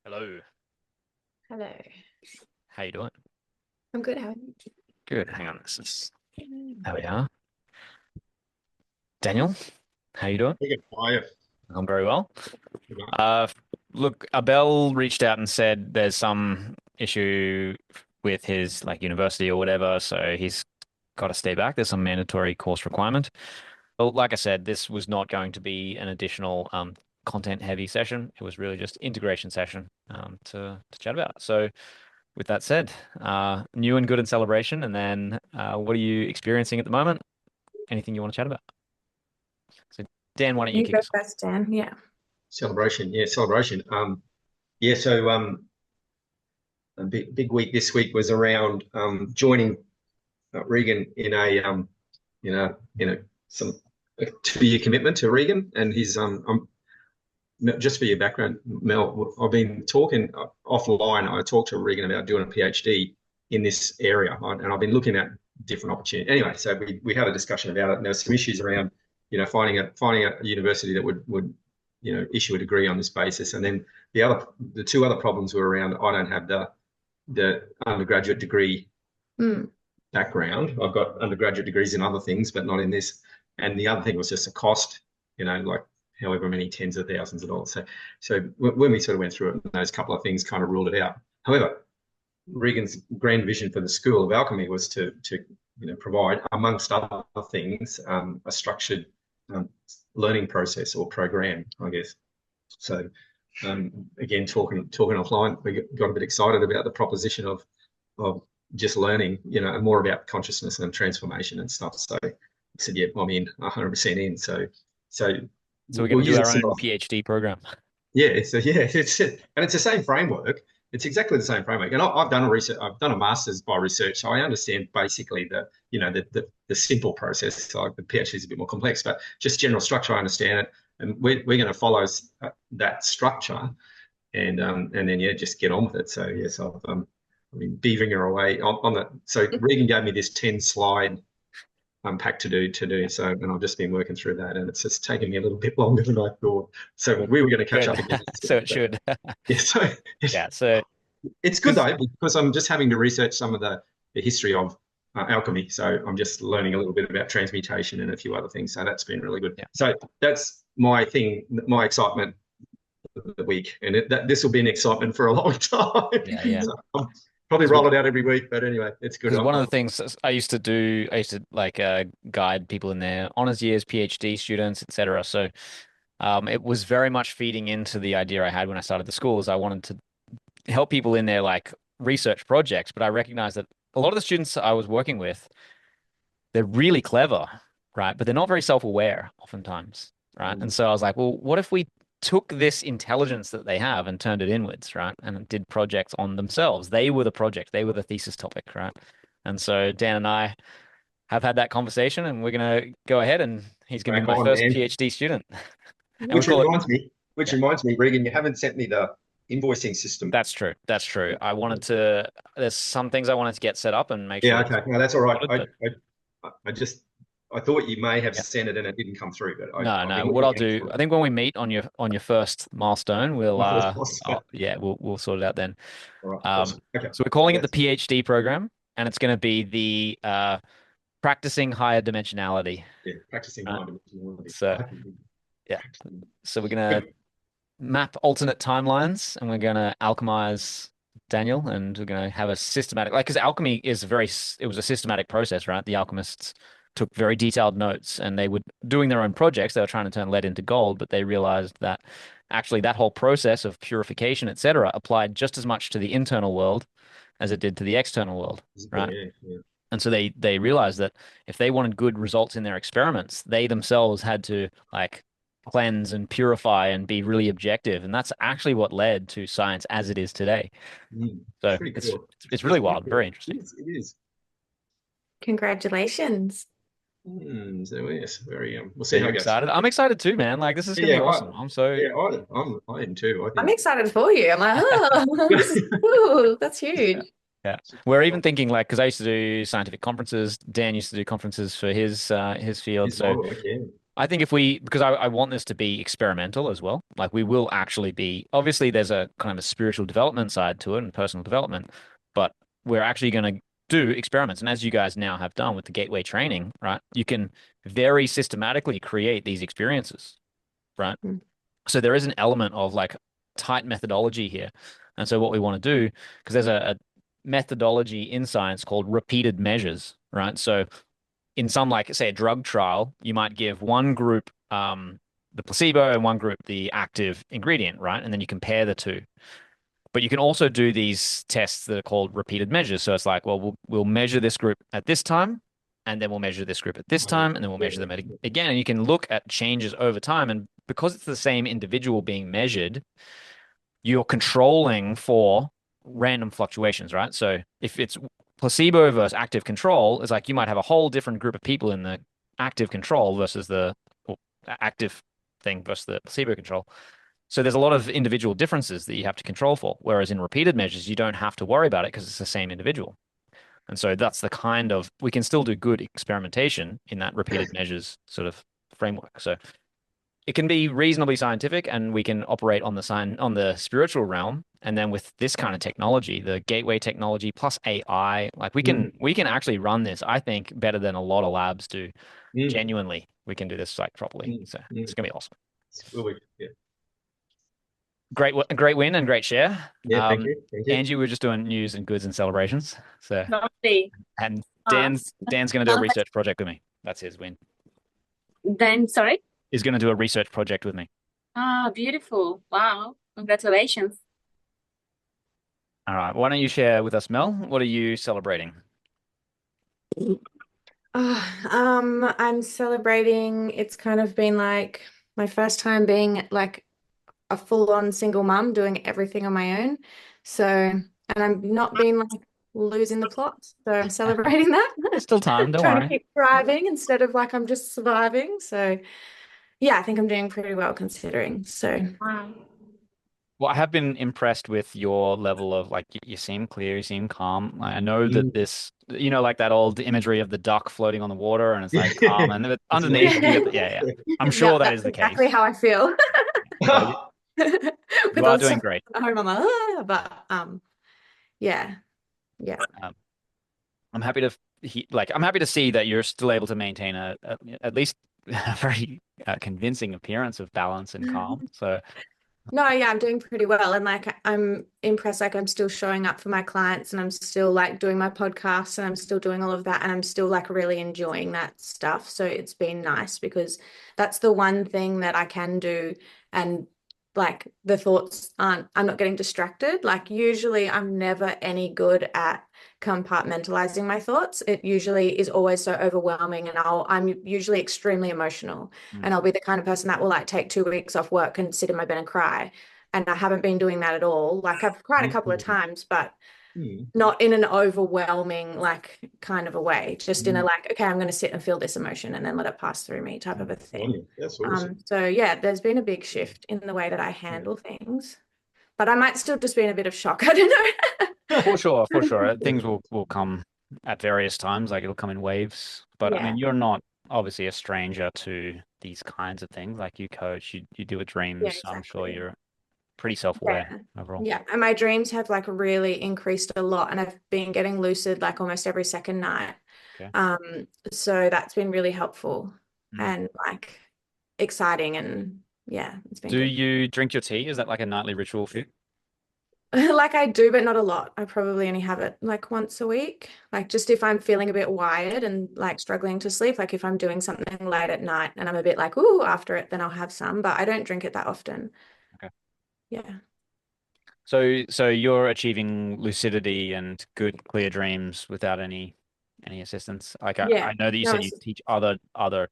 Hello. Hello. How you doing? I'm good. How are you? Good. Hang on. There we are. Daniel, how you doing? We can fire. I'm very well. Uh, Look, Abel reached out and said there's some issue with his like university or whatever, so he's got to stay back. There's some mandatory course requirement. Well, like I said, this was not going to be an additional content heavy session. It was really just integration session to chat about. So with that said, new and good in celebration, and then what are you experiencing at the moment? Anything you want to chat about? So, Dan, why don't you You kick go us off? first, Dan. Yeah. Celebration, yeah, celebration. Yeah, so a big week this week was around joining Regan in a some a 2 year commitment to Regan and his just for your background, Mel, I've been talking offline. I talked to Regan about doing a PhD in this area, and I've been looking at different opportunities. Anyway, so we had a discussion about it, and there were some issues around, finding a university that would issue a degree on this basis, and then the two other problems were around. I don't have the undergraduate degree Mm. background. I've got undergraduate degrees in other things, but not in this. And the other thing was just the cost, like however many tens of thousands of dollars. So when we sort of went through it, those couple of things kind of ruled it out. However, Regan's grand vision for the School of Alchemy was to provide, amongst other things, a structured learning process or program, I guess. So again, talking offline, we got a bit excited about the proposition of just learning, and more about consciousness and transformation and stuff. So I said, yeah, I'm in, 100% in. So So we're going we'll to do use a our own similar, PhD program. yeah. So yeah, and it's the same framework. It's exactly the same framework. And I've done a research. I've done a master's by research, so I understand basically the simple process. Like the PhD is a bit more complex, but just general structure, I understand it. And we're going to follow that structure and then yeah, just get on with it. So yes, I've been beavering her away on that. So Regan gave me this 10 slide pack to do. So and I've just been working through that, and it's just taking me a little bit longer than I thought. So we were going to catch Good. up again this So week, it but should. yeah, so Yeah. So it's good because though because I'm just having to research some of the history of alchemy. So I'm just learning a little bit about transmutation and a few other things. So that's been really good. yeah, So that's my thing, my excitement of the week, and this will be an excitement for a long time. yeah, yeah. So I'll probably Because roll it out every week, but anyway, it's good. one of the things I used to like guide people in their honors years, PhD students, etc. So it was very much feeding into the idea I had when I started the school, is I wanted to help people in their like research projects, but I recognized that a lot of the students I was working with, they're really clever, right? But they're not very self-aware oftentimes, right? And so I was like, well, what if we took this intelligence that they have and turned it inwards, right? And did projects on themselves. They were the project, they were the thesis topic, right? And so Dan and I have had that conversation, and we're going to go ahead, and he's going to Crack be my on, first man. PhD student. And we Which call it, reminds me, which yeah, reminds me, Regan, you haven't sent me the invoicing system. that's true. That's true. I wanted to, there's some things I wanted to get set up and make sure Yeah, that it's okay. No, that's all right. sorted, but I thought you may have yeah. sent it and it didn't come through, but No, I've no. been What looking I'll out do, for it. I think when we meet on your first milestone, we'll My first boss. yeah, we'll sort it out then. All right, Um, awesome. Okay. so we're calling it the Yes. PhD program, and it's going to be the practicing higher dimensionality. Yeah, practicing Right? high dimensionality. So yeah, Practicing. so we're gonna Good. map alternate timelines, and we're gonna alchemize Daniel, and we're gonna have a systematic, like, because alchemy is it was a systematic process, right? The alchemists took very detailed notes, and they were doing their own projects. They were trying to turn lead into gold, but they realized that actually that whole process of purification, etc., applied just as much to the internal world as it did to the external world, right? Yeah, yeah. And so they realized that if they wanted good results in their experiments, they themselves had to like cleanse and purify and be really objective. And that's actually what led to science as it is today. It's So pretty it's cool. it's It's really pretty wild, cool. very It interesting. is. It is. Congratulations. So yes, very. We'll Yeah, see how you're it goes. excited. I'm excited too, man. Like this is gonna be Yeah, awesome. I'm so I am too. I I'm think. excited for you. I'm like, oh, this is cool. That's huge. yeah. We're even thinking like because I used to do scientific conferences. Dan used to do conferences for his field. His So model, yeah. I think if we, because I want this to be experimental as well, like we will actually be, obviously there's a kind of a spiritual development side to it and personal development, but we're actually going to do experiments. And as you guys now have done with the gateway training, right, you can very systematically create these experiences, right? Mm. So there is an element of like tight methodology here. And so what we want to do, because there's a methodology in science called repeated measures, right? So in some, like say a drug trial, you might give one group the placebo and one group the active ingredient, right? And then you compare the two. But you can also do these tests that are called repeated measures. So it's like, well, we'll measure this group at this time, and then we'll measure this group at this time, and then we'll measure them again. And you can look at changes over time. And because it's the same individual being measured, you're controlling for random fluctuations, right? So if it's placebo versus active control, it's like you might have a whole different group of people in the active control versus the active thing versus the placebo control. So there's a lot of individual differences that you have to control for. Whereas in repeated measures, you don't have to worry about it because it's the same individual. And so that's the kind of, we can still do good experimentation in that repeated measures sort of framework. So it can be reasonably scientific and we can operate on the spiritual realm. And then with this kind of technology, the gateway technology plus AI, like we can actually run this, I think, better than a lot of labs do. Genuinely, we can do this like properly. So it's gonna be awesome. Yeah. Great win and great share. Yeah, thank you. Angie, we're just doing news and goods and celebrations. So Lovely. and Dan's gonna do a research project with me. That's his win. Then, sorry? He's gonna do a research project with me. Ah, beautiful. Wow. Congratulations. All right. Why don't you share with us, Mel? What are you celebrating? I'm celebrating. It's kind of been like my first time being like a full-on single mum doing everything on my own. So, and I'm not being like losing the plot. So I'm celebrating that. There's still time, don't Trying worry. to keep thriving instead of like I'm just surviving. So yeah, I think I'm doing pretty well considering. So Wow. Well, I have been impressed with your level of like you seem clear, you seem calm. I know that this, like that old imagery of the duck floating on the water, and it's like calm, and underneath, yeah. I'm sure that is the case. Exactly how I feel. You are doing great. At home, I'm like, but yeah. I'm happy to I'm happy to see that you're still able to maintain at least a very convincing appearance of balance and calm. So. No, yeah, I'm doing pretty well. And like I'm impressed, like I'm still showing up for my clients and I'm still like doing my podcast and I'm still doing all of that and I'm still like really enjoying that stuff. So it's been nice because that's the one thing that I can do and like the thoughts I'm not getting distracted. Like usually I'm never any good at compartmentalizing my thoughts. It usually is always so overwhelming and I'm usually extremely emotional and I'll be the kind of person that will like take 2 weeks off work and sit in my bed and cry. And I haven't been doing that at all. Like I've cried a couple of times, but not in an overwhelming like kind of a way, just in a like, okay, I'm going to sit and feel this emotion and then let it pass through me type of a thing. That's awesome. So yeah, there's been a big shift in the way that I handle things, but I might still just be in a bit of shock. I don't know. For sure. Things will come at various times, like it'll come in waves. But I mean, you're not obviously a stranger to these kinds of things. Like you coach, you do a dreams. Exactly. I'm sure you're pretty self-aware overall. Yeah, and my dreams have like really increased a lot, and I've been getting lucid like almost every second night. Okay. So that's been really helpful and like exciting, and yeah, it's been Do good. you drink your tea? Is that like a nightly ritual for you? Like I do, but not a lot. I probably only have it like once a week. Like just if I'm feeling a bit wired and like struggling to sleep, like if I'm doing something late at night and I'm a bit like, ooh, after it, then I'll have some, but I don't drink it that often. Okay. Yeah. So you're achieving lucidity and good, clear dreams without any assistance. Like I know that you said you teach other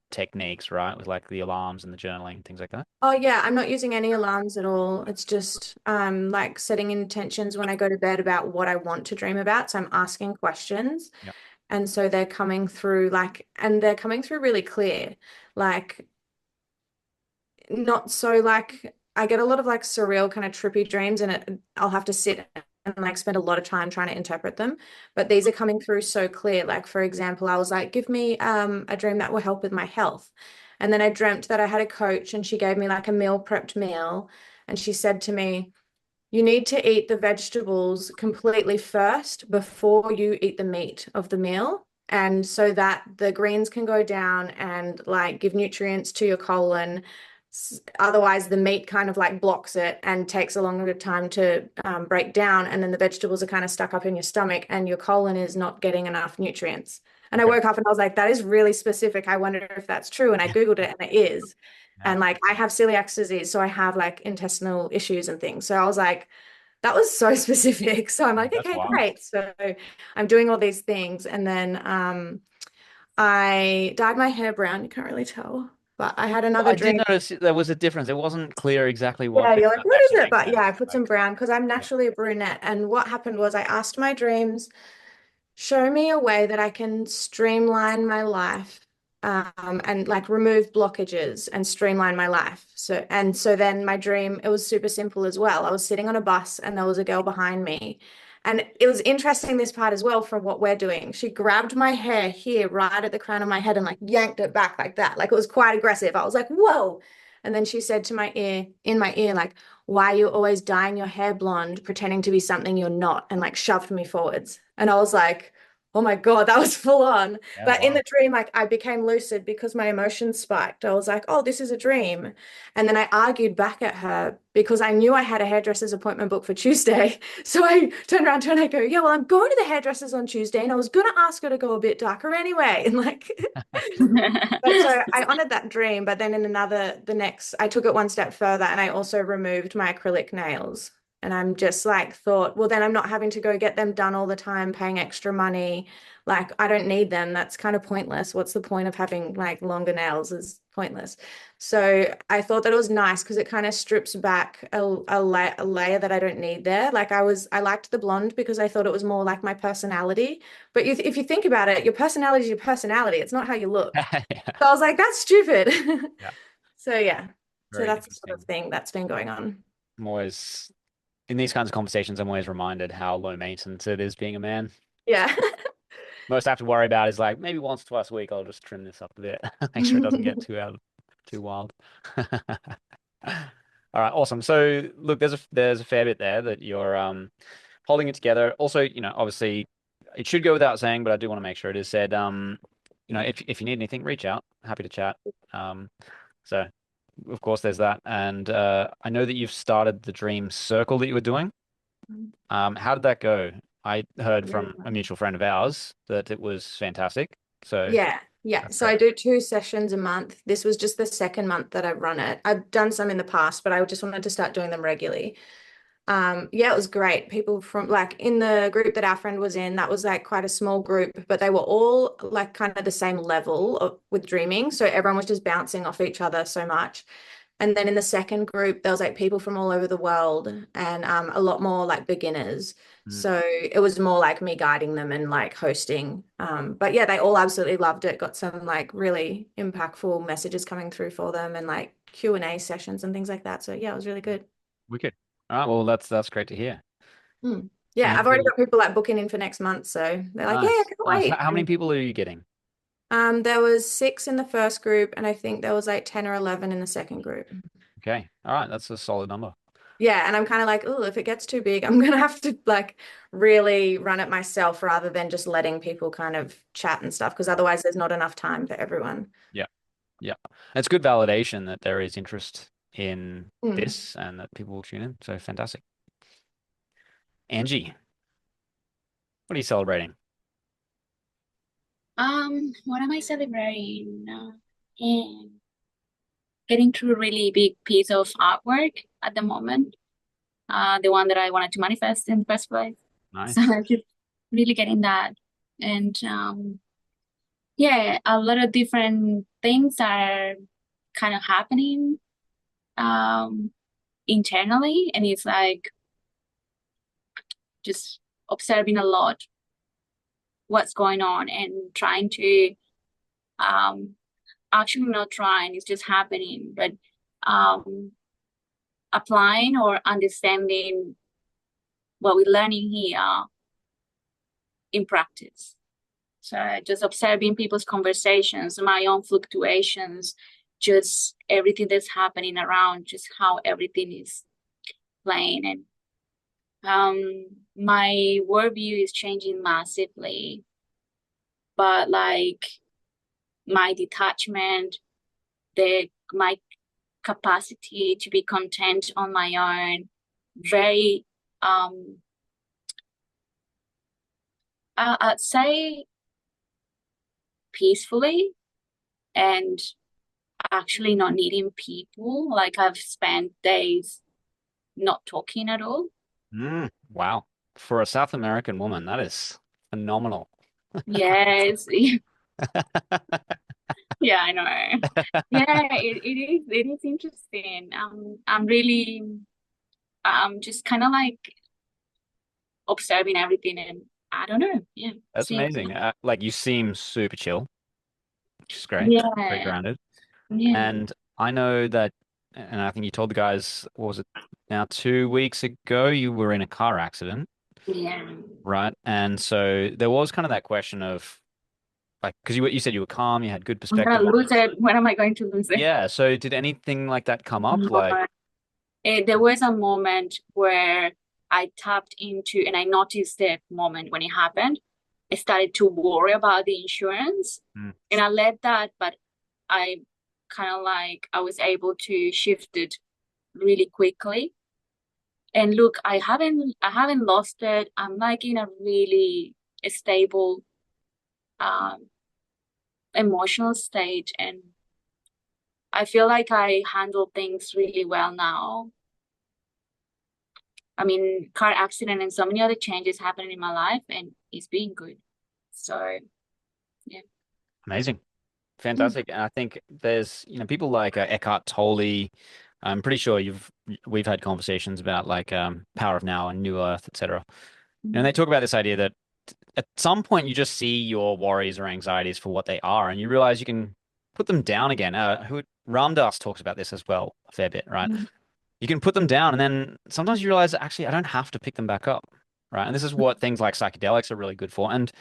techniques, right? With like the alarms and the journaling, things like that. Oh yeah, I'm not using any alarms at all. It's just like setting intentions when I go to bed about what I want to dream about. So I'm asking questions. Yep. And so they're coming through and they're coming through really clear. Like not so like I get a lot of like surreal kind of trippy dreams and I'll have to sit and like spend a lot of time trying to interpret them. But these are coming through so clear. Like for example, I was like, give me a dream that will help with my health. And then I dreamt that I had a coach and she gave me like a meal prepped meal. And she said to me, you need to eat the vegetables completely first before you eat the meat of the meal. And so that the greens can go down and like give nutrients to your colon. Otherwise, the meat kind of like blocks it and takes a longer time to break down. And then the vegetables are kind of stuck up in your stomach and your colon is not getting enough nutrients. And I Okay. woke up and I was like, that is really specific. I wonder if that's true. And I Googled it and it is. Yeah. And like I have celiac disease, so I have like intestinal issues and things. So I was like, that was so specific. So I'm like, That's okay, wild. great. So I'm doing all these things. And then I dyed my hair brown. You can't really tell, but I had another I did dream. notice there was a difference. It wasn't clear exactly Yeah, what you're that like, what is actually it? makes But yeah, I sense. put some brown because I'm naturally a brunette. And what happened was I asked my dreams, show me a way that I can streamline my life, and like remove blockages and streamline my life. So then my dream, it was super simple as well. I was sitting on a bus and there was a girl behind me. And it was interesting, this part as well, from what we're doing. She grabbed my hair here right at the crown of my head and like yanked it back like that. Like it was quite aggressive. I was like, whoa. And then she said to my ear, in my ear, like, why are you always dyeing your hair blonde, pretending to be something you're not, and like shoved me forwards. And I was like, oh my God, that was full on. Yeah, But in wow. the dream, like I became lucid because my emotions spiked. I was like, oh, this is a dream. And then I argued back at her because I knew I had a hairdresser's appointment booked for Tuesday. So I turned around to her and I go, yeah, well, I'm going to the hairdresser's on Tuesday and I was going to ask her to go a bit darker anyway. And like, but so I honored that dream, but then I took it one step further and I also removed my acrylic nails. And I'm just like thought, well, then I'm not having to go get them done all the time, paying extra money. Like I don't need them. That's kind of pointless. What's the point of having like longer nails is pointless. So I thought that it was nice because it kind of strips back a layer that I don't need there. Like I liked the blonde because I thought it was more like my personality. But if you think about it, your personality is your personality. It's not how you look. Yeah, So I was like, that's stupid. yeah, So yeah. So very that's the sort interesting. of thing that's been going on. I'm always in these kinds of conversations, I'm always reminded how low maintenance it is being a man. Yeah. Most I have to worry about is like maybe once or twice a week I'll just trim this up a bit, make sure it doesn't get too wild. All right, awesome. So look, there's a fair bit there that you're holding it together. Also, obviously it should go without saying, but I do want to make sure it is said. If you need anything, reach out. Happy to chat. So of course there's that. And I know that you've started the Dream Circle that you were doing. How did that go? I heard from a mutual friend of ours that it was fantastic. So Yeah. that's So I great. do 2 sessions a month. This was just the second month that I've run it. I've done some in the past, but I just wanted to start doing them regularly. Yeah, it was great. People from like in the group that our friend was in, that was like quite a small group, but they were all like kind of the same level with dreaming. So everyone was just bouncing off each other so much. And then in the second group, there was like people from all over the world and a lot more like beginners. Mm. So it was more like me guiding them and like hosting. But yeah, they all absolutely loved it. Got some like really impactful messages coming through for them and like Q&A sessions and things like that. So yeah, it was really good. Wicked. All right, well that's great to hear. Yeah, I've already Angie, got people like booking in for next month. So they're like, yeah, I nice, can't nice. wait. How many people are you getting? There was 6 in the first group, and I think there was like 10 or 11 in the second group. Okay, all right, that's a solid number. Yeah, and I'm kind of like, oh, if it gets too big, I'm gonna have to like really run it myself rather than just letting people kind of chat and stuff, because otherwise there's not enough time for everyone. Yeah, yeah. It's good validation that there is interest in this and that people will tune in. So fantastic. Angie, what are you celebrating? What am I celebrating? And getting through a really big piece of artwork at the moment. The one that I wanted to manifest in the first place. Nice. So I'm just really getting that. And yeah, a lot of different things are kind of happening internally, and it's like just observing a lot what's going on and trying to actually not trying, it's just happening, but applying or understanding what we're learning here in practice. So just observing people's conversations, my own fluctuations, just everything that's happening around, just how everything is playing. And my worldview is changing massively, but like my detachment, my capacity to be content on my own, very I'd say peacefully, and actually not needing people. Like I've spent days not talking at all. Wow. For a South American woman, that is phenomenal. Yes. Yeah, I know. Yeah, it is interesting. I'm just kind of like observing everything, and I don't know. Yeah. That's seeing- amazing. Like you seem super chill, which is great. Very Yeah. grounded. Yeah. And I know that, and I think you told the guys, what was it now, 2 weeks ago, you were in a car accident, Yeah. right? And so there was kind of that question of like, because you said you were calm, you had good I'm perspective. gonna lose it. When am I going to lose it? Yeah. So did anything like that come up? Like, There was a moment where I tapped into, and I noticed that moment when it happened. I started to worry about the insurance, Mm. and I let that, but I kind of like I was able to shift it really quickly. And look, I haven't lost it. I'm like in a really stable emotional state, and I feel like I handle things really well now. I mean, car accident and so many other changes happening in my life, and it's been good. So, yeah. amazing. Fantastic. And I think there's, people like Eckhart Tolle. I'm pretty sure we've had conversations about like Power of Now and New Earth, etc. And they talk about this idea that at some point you just see your worries or anxieties for what they are, and you realize you can put them down again. Ram Dass talks about this as well a fair bit, right? Mhm. You can put them down, and then sometimes you realize actually I don't have to pick them back up, right? And this is what things like psychedelics are really good for. And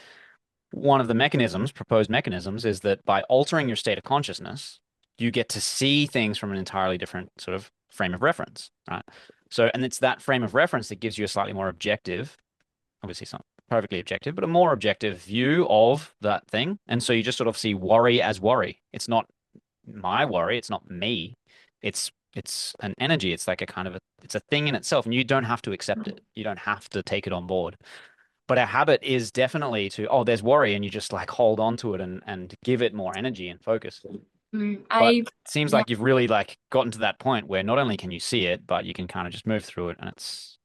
one of the proposed mechanisms, is that by altering your state of consciousness, you get to see things from an entirely different sort of frame of reference, right? So, and it's that frame of reference that gives you a slightly more objective, obviously it's not perfectly objective, but a more objective view of that thing. And so you just sort of see worry as worry. It's not my worry. It's not me. It's an energy. It's like it's a thing in itself, and you don't have to accept it. You don't have to take it on board. But our habit is definitely there's worry, and you just like hold on to it and give it more energy and focus. But it seems like you've really like gotten to that point where not only can you see it, but you can kind of just move through it, and it's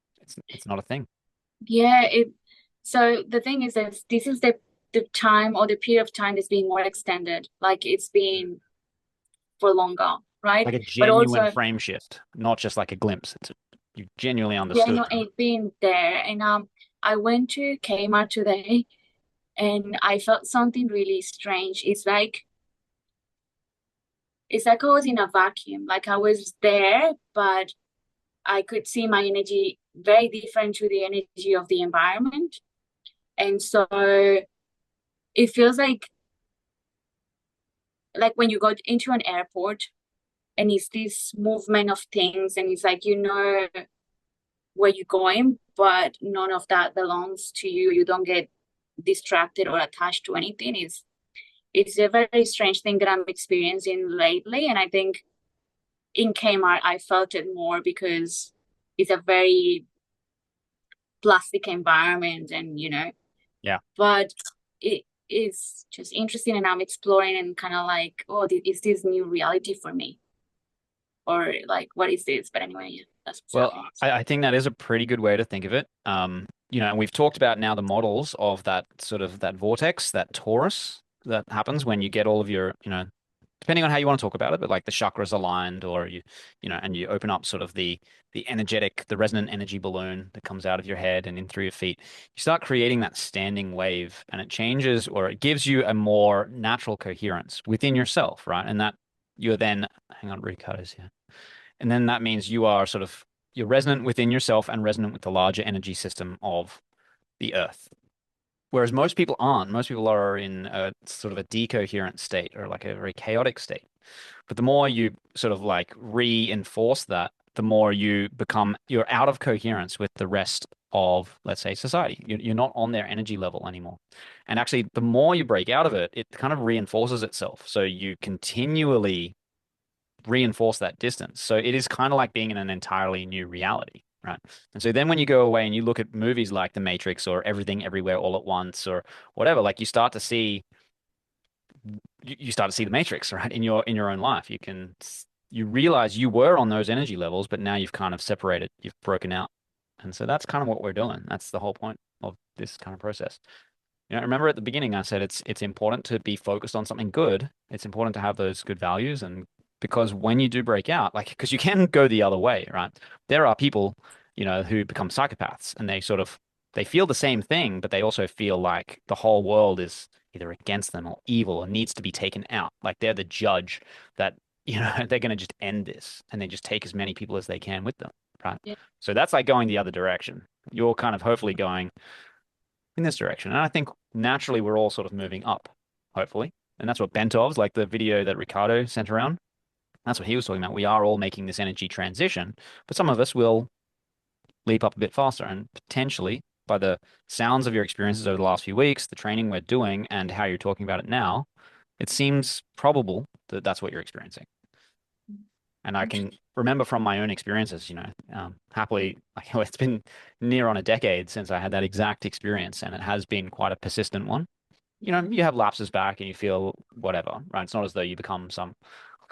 not a thing. Yeah, so the thing is that this is the time or the period of time that's being more extended. Like it's been for longer, right? Like a But genuine also, frame shift, not just like a glimpse. You genuinely yeah, understood. no, it's been there. And I went to Kmart today, and I felt something really strange. It's like I was in a vacuum. Like I was there, but I could see my energy very different to the energy of the environment. And so it feels like when you go into an airport and it's this movement of things, and it's like where you're going, but none of that belongs to you. You don't get distracted or attached to anything. It's a very strange thing that I'm experiencing lately, and I think in Kmart I felt it more because it's a very plastic environment, and Yeah. But it is just interesting, and I'm exploring and kind of like, oh, is this new reality for me, or like what is this? But anyway, yeah, that's what's Well, happening. I think that is a pretty good way to think of it. And we've talked about now the models of that sort of that vortex, that torus that happens when you get all of your, depending on how you want to talk about it, but like the chakras aligned, or and you open up sort of the resonant energy balloon that comes out of your head and in through your feet. You start creating that standing wave, and it changes, or it gives you a more natural coherence within yourself, right? And that you're then, hang on, Ricardo's here. And then that means you're resonant within yourself and resonant with the larger energy system of the earth. Whereas most people aren't. Most people are in a sort of a decoherent state or like a very chaotic state. But the more you sort of like reinforce that, the more you're out of coherence with the rest of, let's say, society. You're not on their energy level anymore. And actually, the more you break out of it, it kind of reinforces itself. So you continually reinforce that distance. So it is kind of like being in an entirely new reality, right? And so then when you go away and you look at movies like The Matrix or Everything Everywhere All at Once or whatever, like you start to see the Matrix, right? In your own life. You realize you were on those energy levels, but now you've kind of separated, you've broken out. And so that's kind of what we're doing. That's the whole point of this kind of process. Remember at the beginning I said it's important to be focused on something good. It's important to have those good values, and because when you do break out, like, because you can go the other way, right? There are people, who become psychopaths, and they feel the same thing, but they also feel like the whole world is either against them or evil or needs to be taken out. Like they're the judge that, they're going to just end this, and they just take as many people as they can with them, right? Yeah. So that's like going the other direction. You're kind of hopefully going in this direction. And I think naturally we're all sort of moving up, hopefully. And that's what Bentov's, like the video that Ricardo sent around, that's what he was talking about. We are all making this energy transition, but some of us will leap up a bit faster. And potentially, by the sounds of your experiences over the last few weeks, the training we're doing, and how you're talking about it now, it seems probable that that's what you're experiencing. And I can remember from my own experiences, happily, like, it's been near on a decade since I had that exact experience, and it has been quite a persistent one. You have lapses back and you feel whatever, right? It's not as though you become some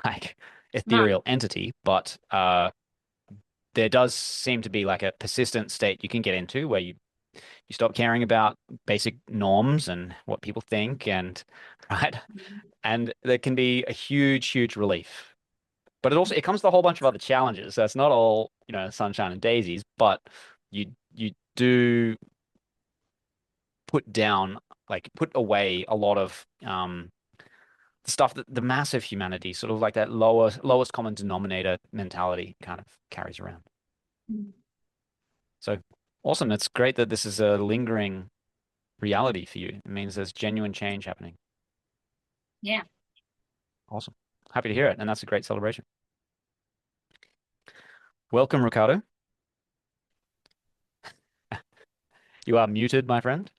like ethereal entity, but there does seem to be like a persistent state you can get into where you stop caring about basic norms and what people think, and right, and there can be a huge relief. But it comes with a whole bunch of other challenges. So it's not all, sunshine and daisies, but you do put away a lot of stuff that the massive humanity, sort of like that lowest common denominator mentality, kind of carries around. So awesome. It's great that this is a lingering reality for you. It means there's genuine change happening. Yeah. Awesome. Happy to hear it. And that's a great celebration. Welcome, Ricardo. You are muted, my friend.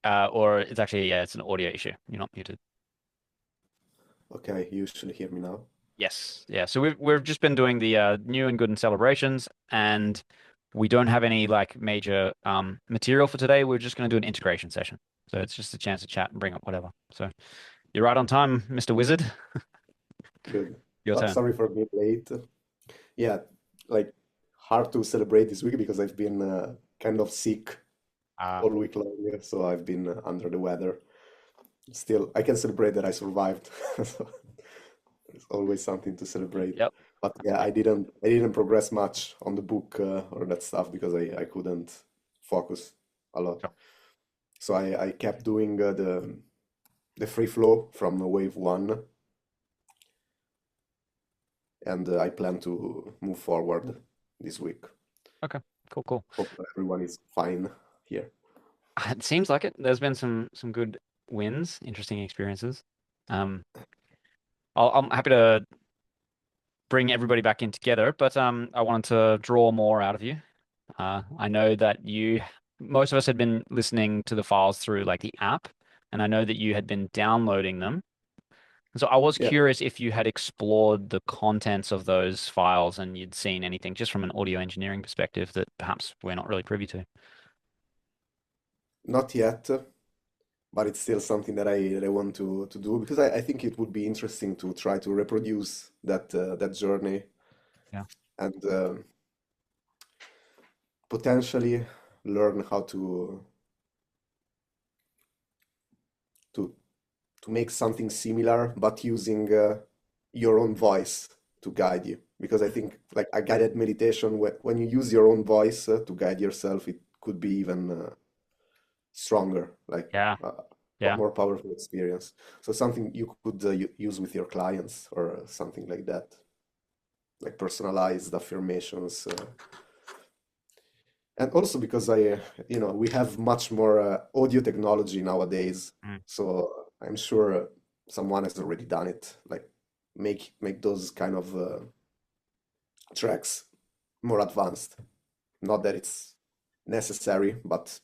Or it's actually, yeah, it's an audio issue. You're not muted. Okay, you should hear me now. Yes. Yeah. So we've just been doing the new and good and celebrations, and we don't have any like major material for today. We're just going to do an integration session. So it's just a chance to chat and bring up whatever. So you're right on time, Mr. Wizard. Good. Your turn. Sorry for being late. Yeah, like hard to celebrate this week because I've been kind of sick all week long, so I've been under the weather. Still, I can celebrate that I survived. So it's always something to celebrate. Yep. But yeah, I didn't progress much on the book or that stuff because I couldn't focus a lot. Sure. So I kept doing the free flow from wave one, and I plan to move forward this week. Okay. Cool. Hope everyone is fine here. It seems like it. There's been some good wins, interesting experiences. I'm happy to bring everybody back in together, but I wanted to draw more out of you. I know that most of us had been listening to the files through like the app, and I know that you had been downloading them. So I was curious if you had explored the contents of those files and you'd seen anything just from an audio engineering perspective that perhaps we're not really privy to. Not yet, but it's still something that I want to do because I think it would be interesting to try to reproduce that journey. Yeah. And potentially learn how to make something similar, but using your own voice to guide you. Because I think like a guided meditation, when you use your own voice to guide yourself, it could be even stronger, like Yeah. a more powerful experience. So something you could use with your clients or something like that, like personalized affirmations. And also because we have much more audio technology nowadays, so I'm sure someone has already done it, like make those kind of tracks more advanced. Not that it's necessary, but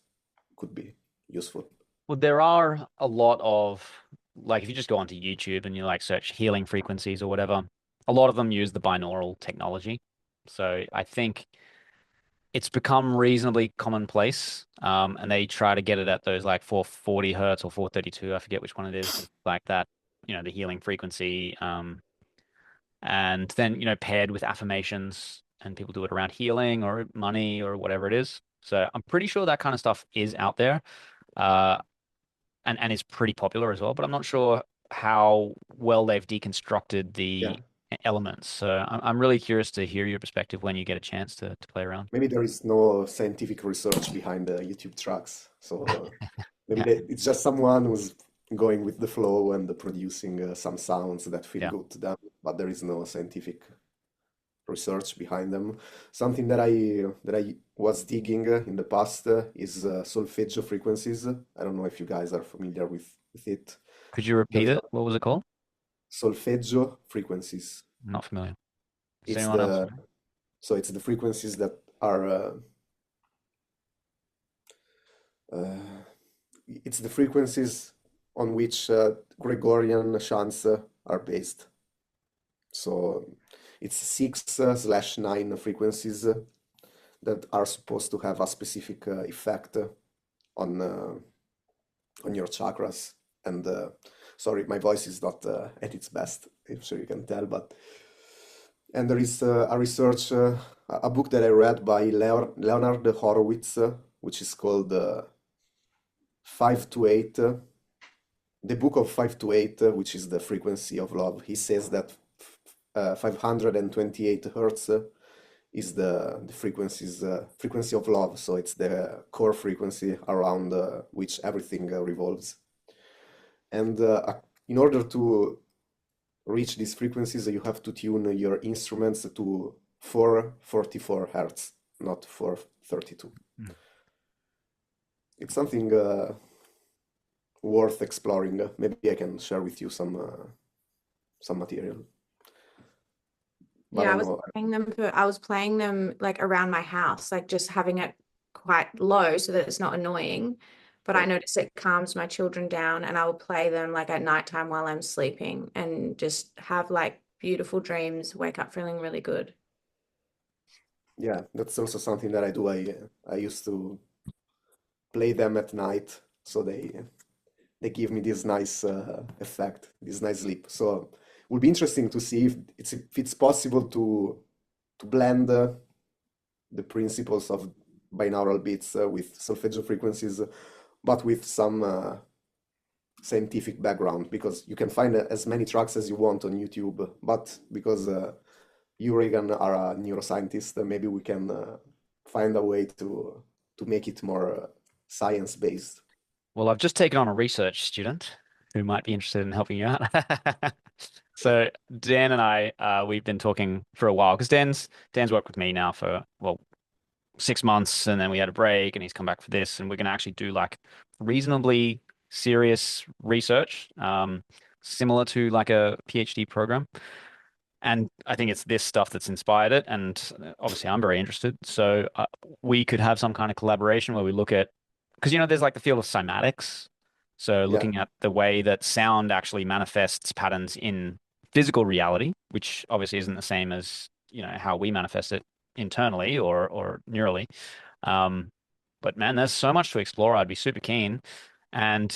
could be useful. Well, there are a lot of, like, if you just go onto YouTube and you like search healing frequencies or whatever, a lot of them use the binaural technology. So I think it's become reasonably commonplace. And they try to get it at those like 440 hertz or 432. I forget which one it is, like that, the healing frequency. And then, paired with affirmations, and people do it around healing or money or whatever it is. So I'm pretty sure that kind of stuff is out there. And is pretty popular as well, but I'm not sure how well they've deconstructed the elements. So I'm really curious to hear your perspective when you get a chance to play around. Maybe there is no scientific research behind the YouTube tracks, so maybe it's just someone who's going with the flow and producing some sounds that feel good to them, but there is no scientific research behind them. Something that I was digging in the past is solfeggio frequencies. I don't know if you guys are familiar with it. Could you repeat it? What was it called? Solfeggio frequencies. Not familiar. Is It's anyone else? So it's the frequencies that are it's the frequencies on which Gregorian chants are based. So it's 6/9 frequencies that are supposed to have a specific effect on your chakras. And sorry, my voice is not at its best. I'm sure you can tell, and there is a research, a book that I read by Leonard Horowitz, which is called 5 to 8. The Book of 5 to 8, which is the frequency of love. He says that 528 hertz is the frequency of love. So it's the core frequency around which everything revolves. And in order to reach these frequencies, you have to tune your instruments to 444 hertz, not 432. It's something worth exploring. Maybe I can share with you some material. But Yeah, I was playing them like around my house, like just having it quite low so that it's not annoying. But I notice it calms my children down, and I will play them like at nighttime while I'm sleeping and just have like beautiful dreams, wake up feeling really good. Yeah, that's also something that I do. I used to play them at night, so they give me this nice effect, this nice sleep. So it would be interesting to see if it's possible to blend the principles of binaural beats with solfeggio frequencies, but with some scientific background, because you can find as many tracks as you want on YouTube, but because you, Regan, are a neuroscientist, maybe we can find a way to make it more science-based. Well, I've just taken on a research student who might be interested in helping you out. So Dan and I, we've been talking for a while because Dan's worked with me now for, well, 6 months, and then we had a break, and he's come back for this, and we're going to actually do like reasonably serious research, similar to like a PhD program. And I think it's this stuff that's inspired it. And obviously I'm very interested. So we could have some kind of collaboration where we look at, because, there's like the field of cymatics. So looking at the way that sound actually manifests patterns in physical reality, which obviously isn't the same as, how we manifest it internally or neurally. But man, there's so much to explore. I'd be super keen. And,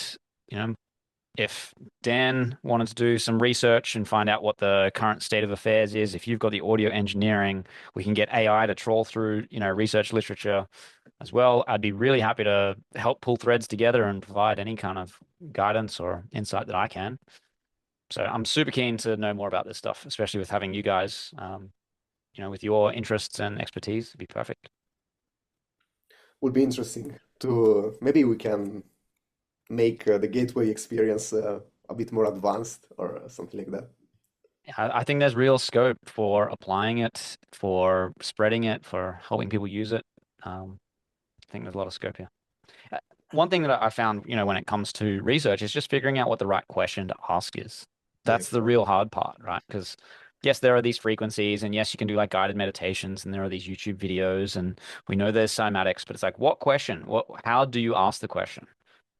if Dan wanted to do some research and find out what the current state of affairs is, if you've got the audio engineering, we can get AI to troll through, research literature as well. I'd be really happy to help pull threads together and provide any kind of guidance or insight that I can. So I'm super keen to know more about this stuff, especially with having you guys, with your interests and expertise. It'd be perfect. Would be interesting to, maybe we can make the gateway experience a bit more advanced or something like that. I think there's real scope for applying it, for spreading it, for helping people use it. I think there's a lot of scope here. One thing that I found, when it comes to research is just figuring out what the right question to ask is. That's the real hard part, right? Because yes, there are these frequencies, and yes, you can do like guided meditations, and there are these YouTube videos, and we know there's cymatics, but it's like, what question? How do you ask the question?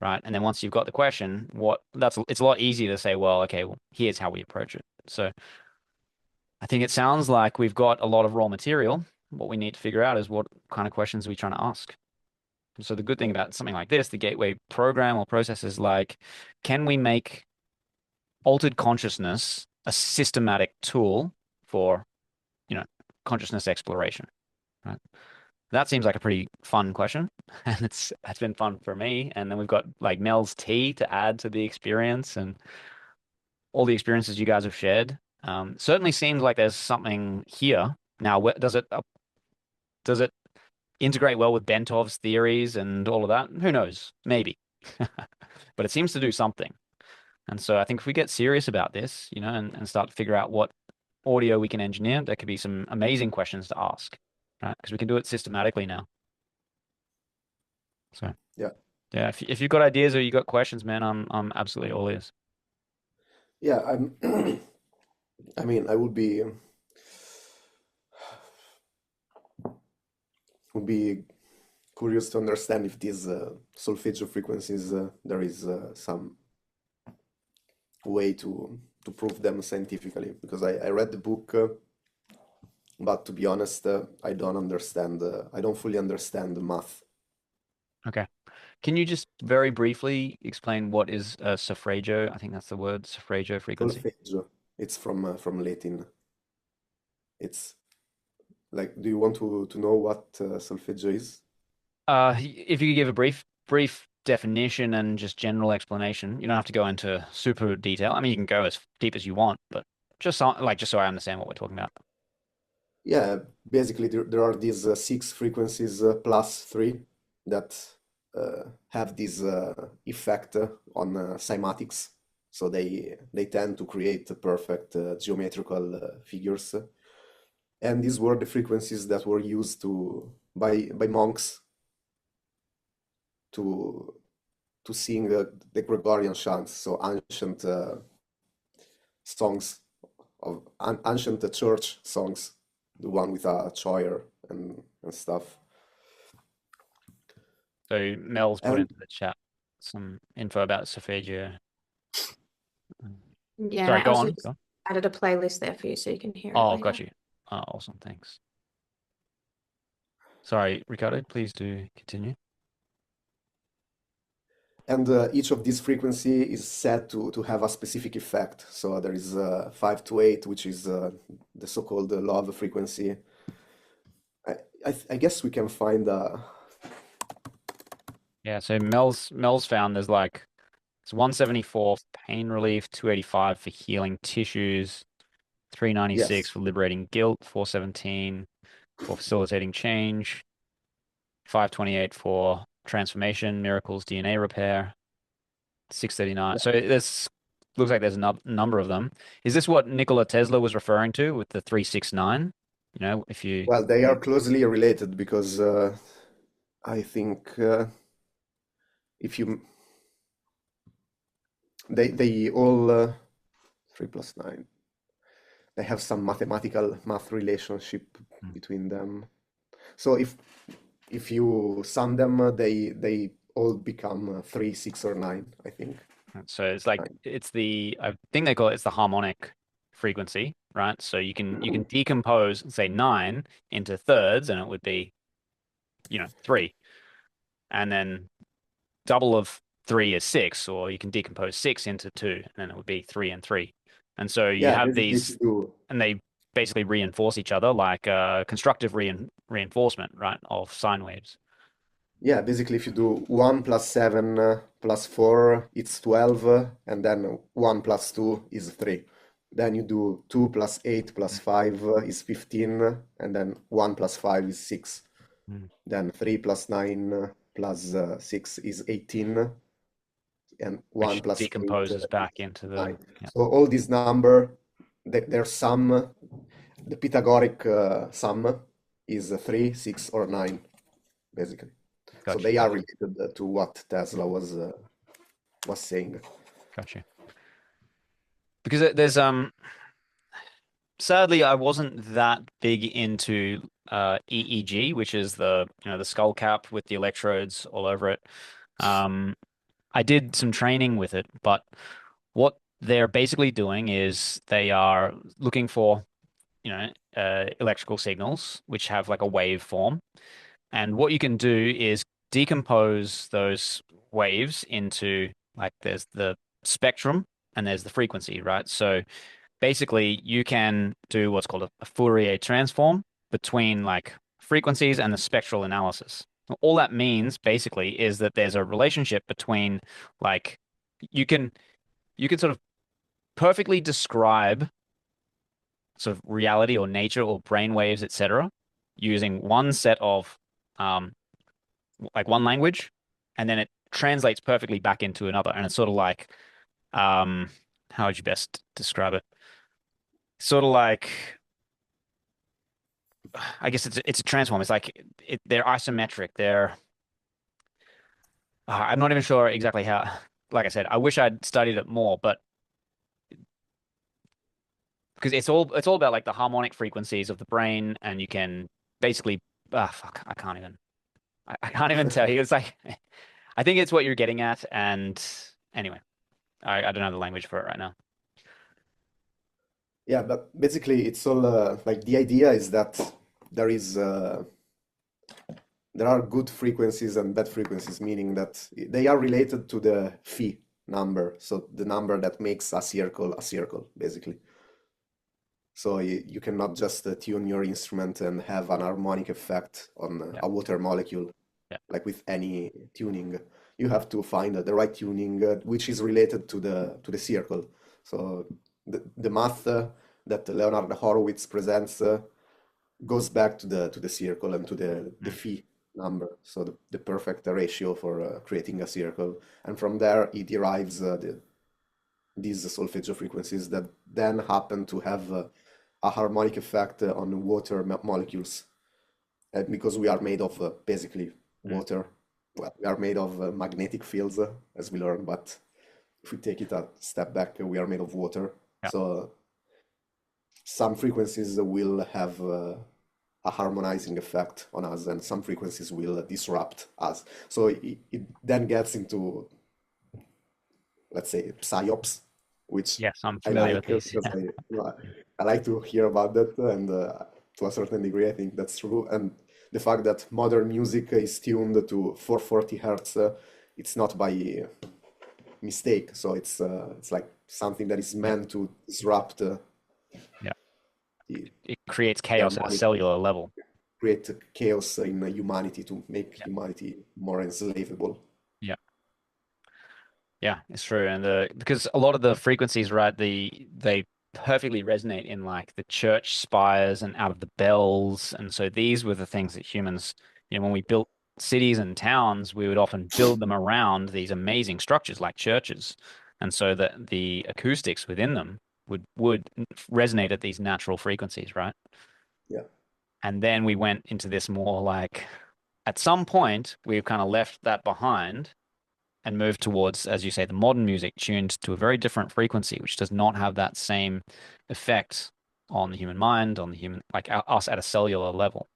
Right. And then once you've got the question, it's a lot easier to say, well, okay, well, here's how we approach it. So I think it sounds like we've got a lot of raw material. What we need to figure out is what kind of questions are we trying to ask? So the good thing about something like this, the gateway program or process is like, can we make altered consciousness a systematic tool for, consciousness exploration, right? That seems like a pretty fun question, and it's been fun for me. And then we've got like Mel's tea to add to the experience, and all the experiences you guys have shared. Certainly seems like there's something here. Now, does it integrate well with Bentov's theories and all of that? Who knows? Maybe, but it seems to do something. And so I think if we get serious about this, and start to figure out what audio we can engineer, there could be some amazing questions to ask. Right, because we can do it systematically now. So Yeah. If you've got ideas or you got questions, man, I'm absolutely all ears. Yeah, I mean, I would be curious to understand if these solfeggio frequencies there is some way to prove them scientifically, because I read the book. But to be honest, I don't fully understand the math. Okay. Can you just very briefly explain what is a solfeggio? I think that's the word, solfeggio frequency. Solfeggio, it's from Latin. It's like, do you want to know what solfeggio is? If you could give a brief definition and just general explanation. You don't have to go into super detail. I mean, you can go as deep as you want, but just so I understand what we're talking about. Yeah, basically there are these 6 frequencies plus 3 that have this effect on cymatics. So they tend to create perfect geometrical figures. And these were the frequencies that were used by monks to sing the Gregorian chants, so ancient songs of ancient church songs. The one with a choir and stuff. So Mel's put into the chat some info about solfeggio. Yeah, Sorry, I go also on. just added a playlist there for you so you can hear it Oh, later. got you. Oh, awesome, thanks. Sorry, Ricardo, please do continue. And each of these frequency is said to have a specific effect. So there is 5 to 8, which is the so-called love frequency. I guess we can find Yeah, so Mel's found there's like it's 174 for pain relief, 285 for healing tissues, 396 yes. for liberating guilt, 417 for facilitating change, 528 for transformation, miracles, DNA repair, 639. So this looks like there's a number of them. Is this what Nikola Tesla was referring to with the 369? If you Well, they are closely related because I think if you they all 3 plus 9. They have some math relationship between them. So if you sum them, they all become 3, 6, or 9, I think. So it's like I think they call it's the harmonic frequency, right? So you can decompose, say 9 into thirds, and it would be 3, and then double of 3 is 6, or you can decompose 6 into 2, and then it would be 3 and 3. And so you have these, and they basically reinforce each other like constructive reinforcement, right, of sine waves. Yeah, basically if you do 1 plus 7 plus 4, it's 12, and then 1 plus 2 is 3. Then you do 2 plus 8 plus 5 is 15, and then 1 plus 5 is 6. Then 3 plus 9 plus 6 is 18, and 1 plus decomposes 8 back into the 9. So all these number, their sum, the Pythagorean sum is 3, 6, or 9, basically. So Gotcha. they are related to what Tesla was saying. Gotcha. Because there's sadly I wasn't that big into EEG, which is the the skull cap with the electrodes all over it. I did some training with it, but what they're basically doing is they are looking for electrical signals which have like a wave form, and what you can do is decompose those waves into, like, there's the spectrum and there's the frequency, right? So basically you can do what's called a Fourier transform between like frequencies and the spectral analysis. All that means basically is that there's a relationship between, like, you can sort of perfectly describe sort of reality or nature or brain waves, etc., using one set of like one language, and then it translates perfectly back into another. And it's sort of like, how would you best describe it? Sort of like, I guess it's a transform. It's like they're isometric. I'm not even sure exactly how. Like I said, I wish I'd studied it more, but because it's all about like the harmonic frequencies of the brain, and you can basically, fuck, I can't even tell you. It's like, I think it's what you're getting at, and anyway, I don't know the language for it right now. Yeah, but basically it's all like the idea is that there is there are good frequencies and bad frequencies, meaning that they are related to the phi number, so the number that makes a circle, basically. So you cannot just tune your instrument and have an harmonic effect on Yeah. a water molecule, Yeah. like with any tuning. You have to find the right tuning, which is related to the circle. So the math that Leonard Horowitz presents goes back to the circle and to the phi number, so the perfect ratio for creating a circle. And from there, he derives these solfeggio frequencies that then happen to have a harmonic effect on water molecules. And because we are made of basically water, well, we are made of magnetic fields, as we learned, but if we take it a step back, we are made of water. Yeah. So some frequencies will have a harmonizing effect on us, and some frequencies will disrupt us. So it then gets into, let's say, psyops, which Yes, I'm I familiar like with these. because I like to hear about that, and to a certain degree, I think that's true. And the fact that modern music is tuned to 440 hertz, it's not by mistake. So it's like something that is meant to disrupt Yeah. the It creates chaos at a harmonic, cellular level. create chaos in humanity to make humanity more enslavable. Yeah. Yeah, it's true. And because a lot of the frequencies, right, they perfectly resonate in like the church spires and out of the bells. And so these were the things that humans, when we built cities and towns, we would often build them around these amazing structures like churches. And so that the acoustics within them would resonate at these natural frequencies, right? Yeah. And then we went into this more like, at some point, we've kind of left that behind and moved towards, as you say, the modern music tuned to a very different frequency, which does not have that same effect on the human mind, on the human, like us at a cellular level.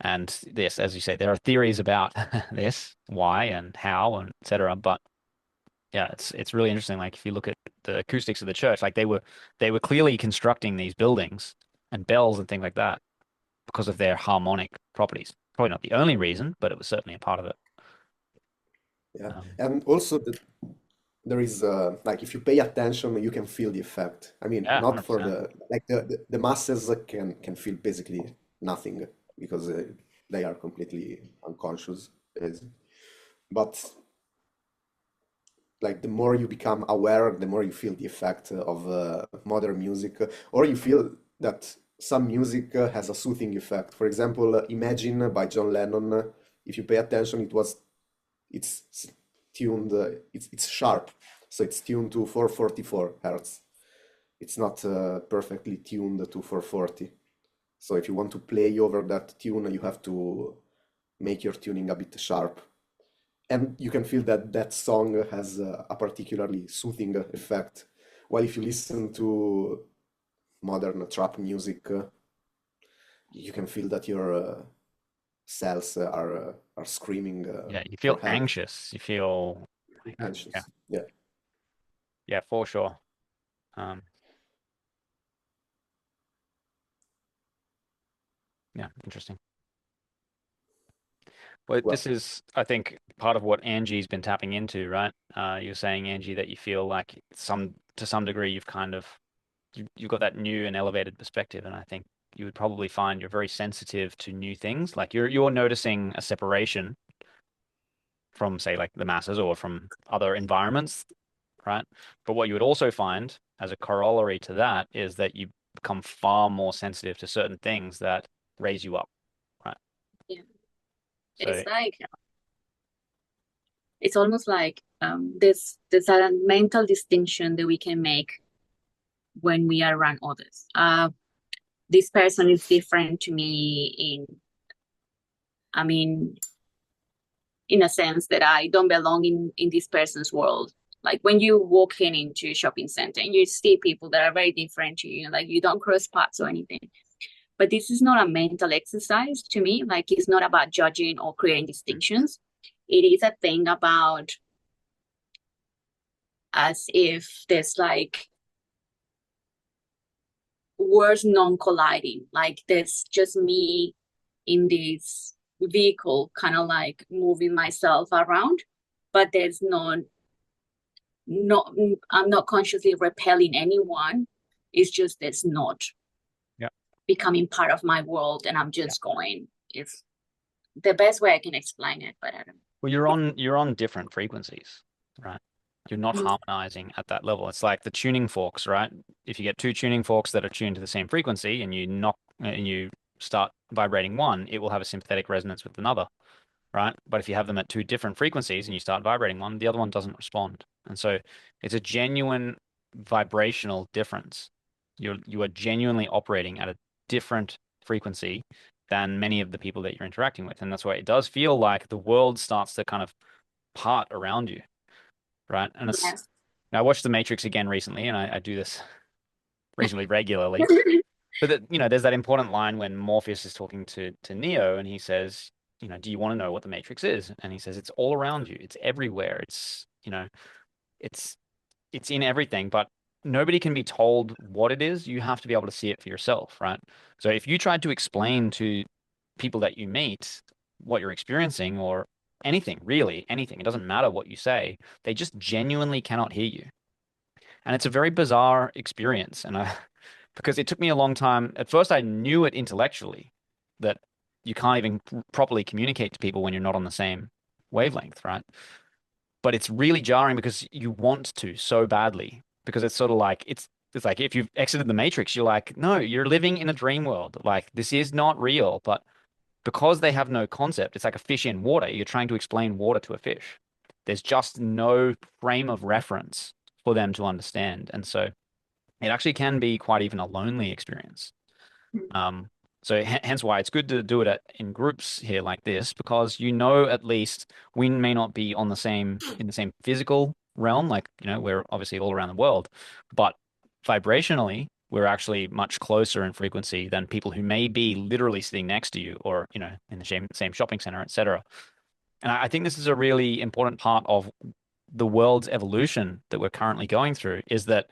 And this, as you say, there are theories about this, why and how, and etc. But yeah, it's really interesting. Like if you look at the acoustics of the church, like they were clearly constructing these buildings and bells and things like that because of their harmonic properties. Probably not the only reason, but it was certainly a part of it. Yeah. And also there is like if you pay attention, you can feel the effect. I mean, Yeah, not for 100%. the masses can feel basically nothing because they are completely unconscious. But like the more you become aware, the more you feel the effect of modern music, or you feel that some music has a soothing effect. For example, Imagine by John Lennon. If you pay attention, it's tuned, it's sharp, so it's tuned to 444 hertz. It's not perfectly tuned to 440. So if you want to play over that tune, you have to make your tuning a bit sharp. And you can feel that that song has a particularly soothing effect. While if you listen to modern trap music, you can feel that your cells are screaming Yeah, you feel for help. anxious. You feel like, Anxious. yeah, Yeah. yeah, for sure. Yeah, interesting. Well, Well, this is, I think, part of what Angie's been tapping into, right? You're saying, Angie, that you feel like to some degree you've kind of you've got that new and elevated perspective, and I think you would probably find you're very sensitive to new things. Like you're noticing a separation from, say, like the masses or from other environments, right? But what you would also find as a corollary to that is that you become far more sensitive to certain things that raise you up, right? Yeah. So It's like it's almost like there's a mental distinction that we can make when we are around others. This person is different to me I mean, in a sense that I don't belong in this person's world. Like when you walk into a shopping center and you see people that are very different to you, like you don't cross paths or anything. But this is not a mental exercise to me. Like it's not about judging or creating distinctions. It is a thing about as if there's like words non-colliding. Like there's just me in this vehicle, kind of like moving myself around, but there's not I'm not consciously repelling anyone. It's just it's not yeah, becoming part of my world, and I'm just going. It's the best way I can explain it, but I don't. well, you're on different frequencies, right? You're not harmonizing at that level. It's like the tuning forks, right? If you get two tuning forks that are tuned to the same frequency and you start vibrating one, it will have a sympathetic resonance with another, right? But if you have them at two different frequencies and you start vibrating one, the other one doesn't respond. And so it's a genuine vibrational difference. You are genuinely operating at a different frequency than many of the people that you're interacting with. And that's why it does feel like the world starts to kind of part around you, right? And it's Yes. I watched The Matrix again recently, and I do this reasonably regularly. But there's that important line when Morpheus is talking to Neo, and he says, do you want to know what the Matrix is? And he says, it's all around you. It's everywhere. It's it's in everything, but nobody can be told what it is. You have to be able to see it for yourself, right? So if you tried to explain to people that you meet what you're experiencing or anything, really, anything, it doesn't matter what you say, they just genuinely cannot hear you. And it's a very bizarre experience. And because it took me a long time. At first, I knew it intellectually that you can't even properly communicate to people when you're not on the same wavelength, right? But it's really jarring because you want to so badly because it's sort of like it's like if you've exited the Matrix, you're like, no, you're living in a dream world. Like this is not real. But because they have no concept, it's like a fish in water. You're trying to explain water to a fish. There's just no frame of reference for them to understand. And so it actually can be quite even a lonely experience. So hence why it's good to do it in groups here like this, because at least we may not be in the same physical realm, like we're obviously all around the world, but vibrationally we're actually much closer in frequency than people who may be literally sitting next to you or in the same shopping center, etc. And I think this is a really important part of the world's evolution that we're currently going through, is that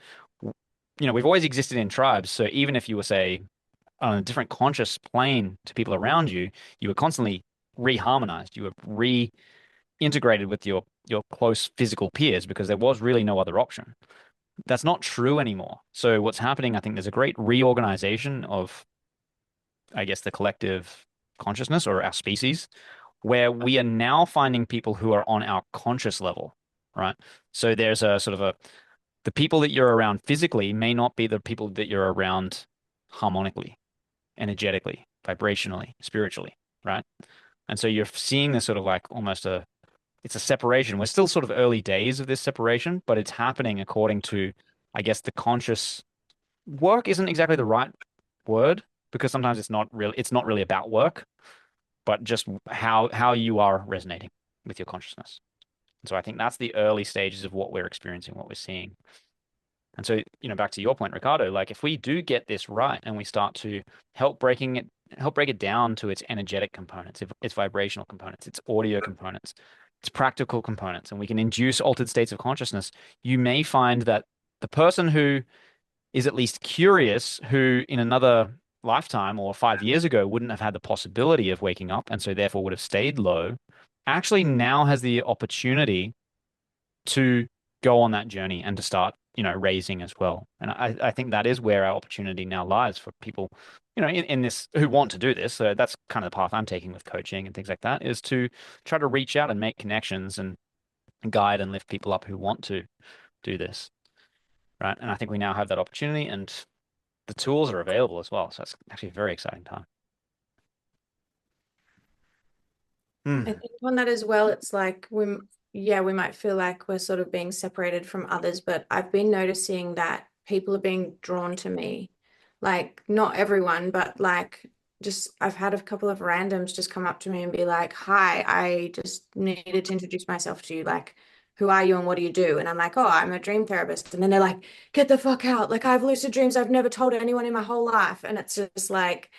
we've always existed in tribes. So even if you were, say, on a different conscious plane to people around you, you were constantly reharmonized. You were reintegrated with your close physical peers because there was really no other option. That's not true anymore. So what's happening, I think there's a great reorganization of, I guess, the collective consciousness or our species, where we are now finding people who are on our conscious level, right? So there's a sort of the people that you're around physically may not be the people that you're around harmonically, energetically, vibrationally, spiritually, right? And so you're seeing this sort of like almost it's a separation. We're still sort of early days of this separation, but it's happening according to, I guess, the conscious work isn't exactly the right word because sometimes it's not really about work, but just how you are resonating with your consciousness. And so I think that's the early stages of what we're experiencing, what we're seeing. And so, back to your point, Ricardo, like if we do get this right and we start to help break it down to its energetic components, its vibrational components, its audio components, its practical components, and we can induce altered states of consciousness, you may find that the person who is at least curious, who in another lifetime or 5 years ago wouldn't have had the possibility of waking up and so therefore would have stayed low, actually now has the opportunity to go on that journey and to start, raising as well. And I think that is where our opportunity now lies for people, in this, who want to do this. So that's kind of the path I'm taking with coaching and things like that, is to try to reach out and make connections and guide and lift people up who want to do this. Right. And I think we now have that opportunity, and the tools are available as well. So it's actually a very exciting time. I think on that as well, it's like we might feel like we're sort of being separated from others, but I've been noticing that people are being drawn to me. Like, not everyone, but like just I've had a couple of randoms just come up to me and be like, "Hi, I just needed to introduce myself to you. Like, who are you and what do you do?" And I'm like, "Oh, I'm a dream therapist." And then they're like, "Get the fuck out. Like, I have lucid dreams I've never told anyone in my whole life." And it's just like,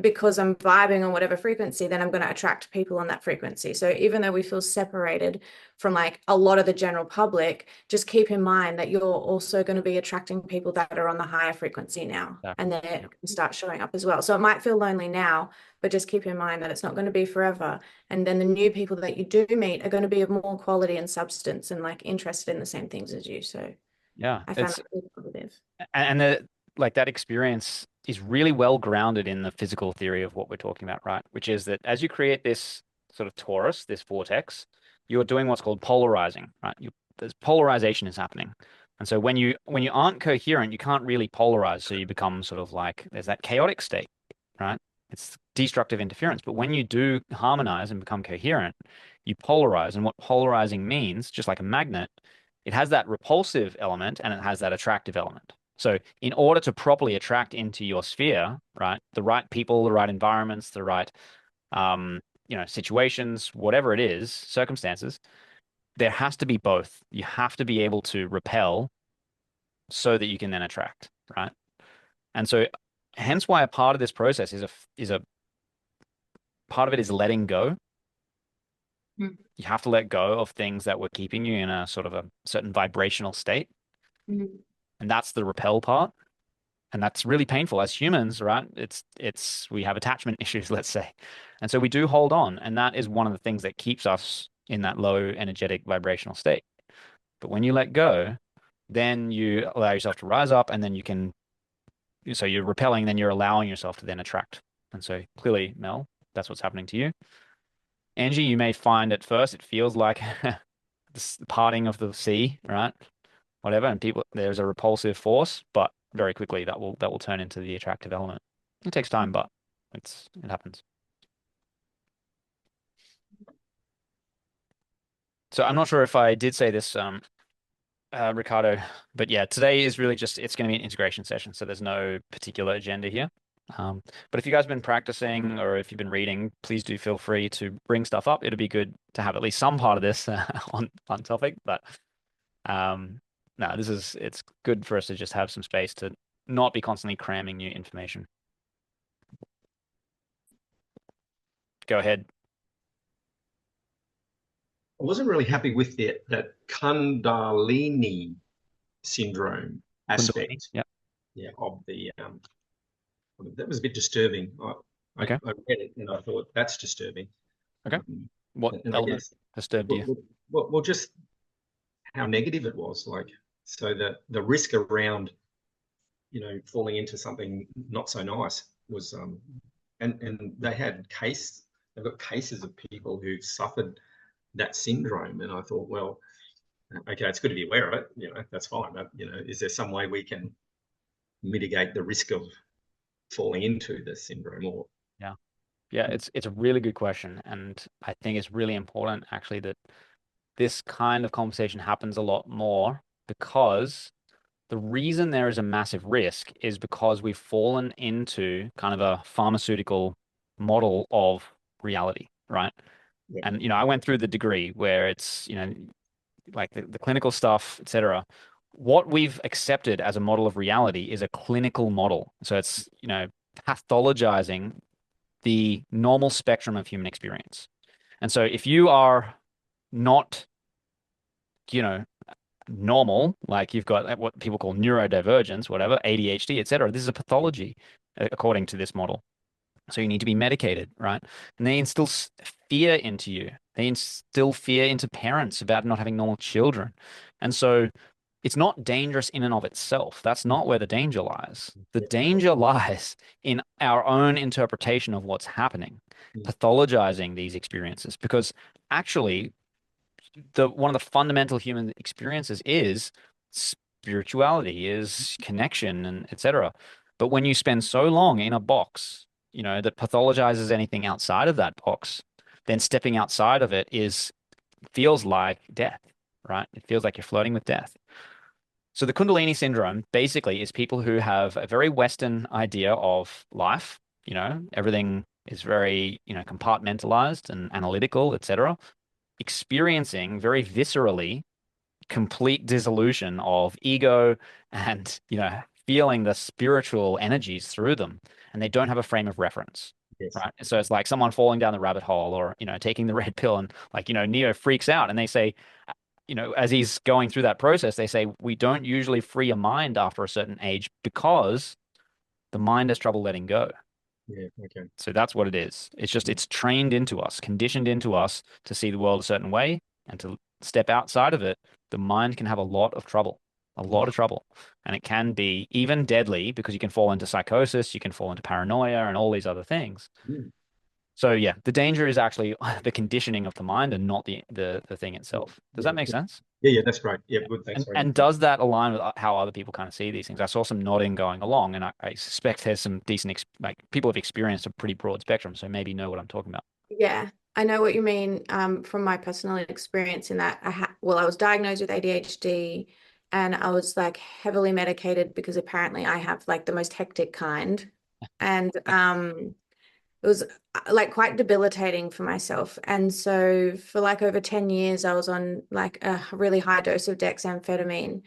because I'm vibing on whatever frequency, then I'm going to attract people on that frequency. So even though we feel separated from like a lot of the general public, just keep in mind that you're also going to be attracting people that are on the higher frequency now, and they're going to start showing up as well. So it might feel lonely now, but just keep in mind that it's not going to be forever. And then the new people that you do meet are going to be of more quality and substance and like interested in the same things as you. So yeah, I found that really positive. And like that experience is really well grounded in the physical theory of what we're talking about, right? Which is that as you create this sort of torus, this vortex, you're doing what's called polarizing, right? There's polarization is happening. And so when you aren't coherent, you can't really polarize. So you become sort of like, there's that chaotic state, right? It's destructive interference. But when you do harmonize and become coherent, you polarize. And what polarizing means, just like a magnet, it has that repulsive element and it has that attractive element. So in order to properly attract into your sphere, right, the right people, the right environments, the right, situations, whatever it is, circumstances, there has to be both. You have to be able to repel so that you can then attract, right? And so hence why a part of this process is a part of it is letting go. Mm. You have to let go of things that were keeping you in a sort of a certain vibrational state. Mm. And that's the repel part. And that's really painful as humans, right? We have attachment issues, let's say. And so we do hold on. And that is one of the things that keeps us in that low energetic vibrational state. But when you let go, then you allow yourself to rise up, and then so you're repelling, then you're allowing yourself to then attract. And so clearly, Mel, that's what's happening to you. Angie, you may find at first it feels like the parting of the sea, right? Whatever, and there's a repulsive force, but very quickly that will turn into the attractive element. It takes time, but it happens. So I'm not sure if I did say this, Ricardo, but yeah, today is really just, it's going to be an integration session, so there's no particular agenda here. But if you guys have been practicing or if you've been reading, please do feel free to bring stuff up. It'd be good to have at least some part of this on topic, but no, it's good for us to just have some space to not be constantly cramming new information. Go ahead. I wasn't really happy with that Kundalini syndrome aspect. Yeah. Yeah, of the that was a bit disturbing. Okay. I read it and I thought that's disturbing. Okay. What element disturbed you? Well, just how negative it was. Like, so the risk around, falling into something not so nice was, and they've got cases of people who suffered that syndrome, and I thought, well, okay, it's good to be aware of it. That's fine, but is there some way we can mitigate the risk of falling into the syndrome? Or yeah, it's a really good question, and I think it's really important actually that this kind of conversation happens a lot more, because the reason there is a massive risk is because we've fallen into kind of a pharmaceutical model of reality, right? Yeah. And, I went through the degree where it's, like the clinical stuff, etc. What we've accepted as a model of reality is a clinical model. So it's, pathologizing the normal spectrum of human experience. And so if you are not, normal, like you've got what people call neurodivergence, whatever, ADHD, etc., this is a pathology according to this model. So you need to be medicated, right? And they instill fear into you. They instill fear into parents about not having normal children. And so it's not dangerous in and of itself. That's not where the danger lies. The danger lies in our own interpretation of what's happening, pathologizing these experiences. Because actually, one of the fundamental human experiences is spirituality, is connection, and etc. But when you spend so long in a box, that pathologizes anything outside of that box, then stepping outside of it feels like death, right? It feels like you're flirting with death. So the Kundalini syndrome basically is people who have a very Western idea of life. Everything is very, compartmentalized and analytical, etc., experiencing very viscerally complete dissolution of ego and, feeling the spiritual energies through them. And they don't have a frame of reference. Yes. Right. So it's like someone falling down the rabbit hole or, taking the red pill and like, Neo freaks out and they say, as he's going through that process, they say, we don't usually free a mind after a certain age because the mind has trouble letting go. Yeah. Okay. So that's what it is. It's just, it's trained into us, conditioned into us to see the world a certain way and to step outside of it. The mind can have a lot of trouble, and it can be even deadly because you can fall into psychosis, you can fall into paranoia and all these other things. So yeah, the danger is actually the conditioning of the mind and not the thing itself. Does that make sense? Yeah, that's great. Yeah, good. Thanks. And does that align with how other people kind of see these things? I saw some nodding going along, and I suspect there's some decent, like people have experienced a pretty broad spectrum, so maybe know what I'm talking about. Yeah, I know what you mean from my personal experience in that I was diagnosed with ADHD and I was like heavily medicated because apparently I have like the most hectic kind. And it was like quite debilitating for myself. And so for like over 10 years, I was on like a really high dose of dexamphetamine.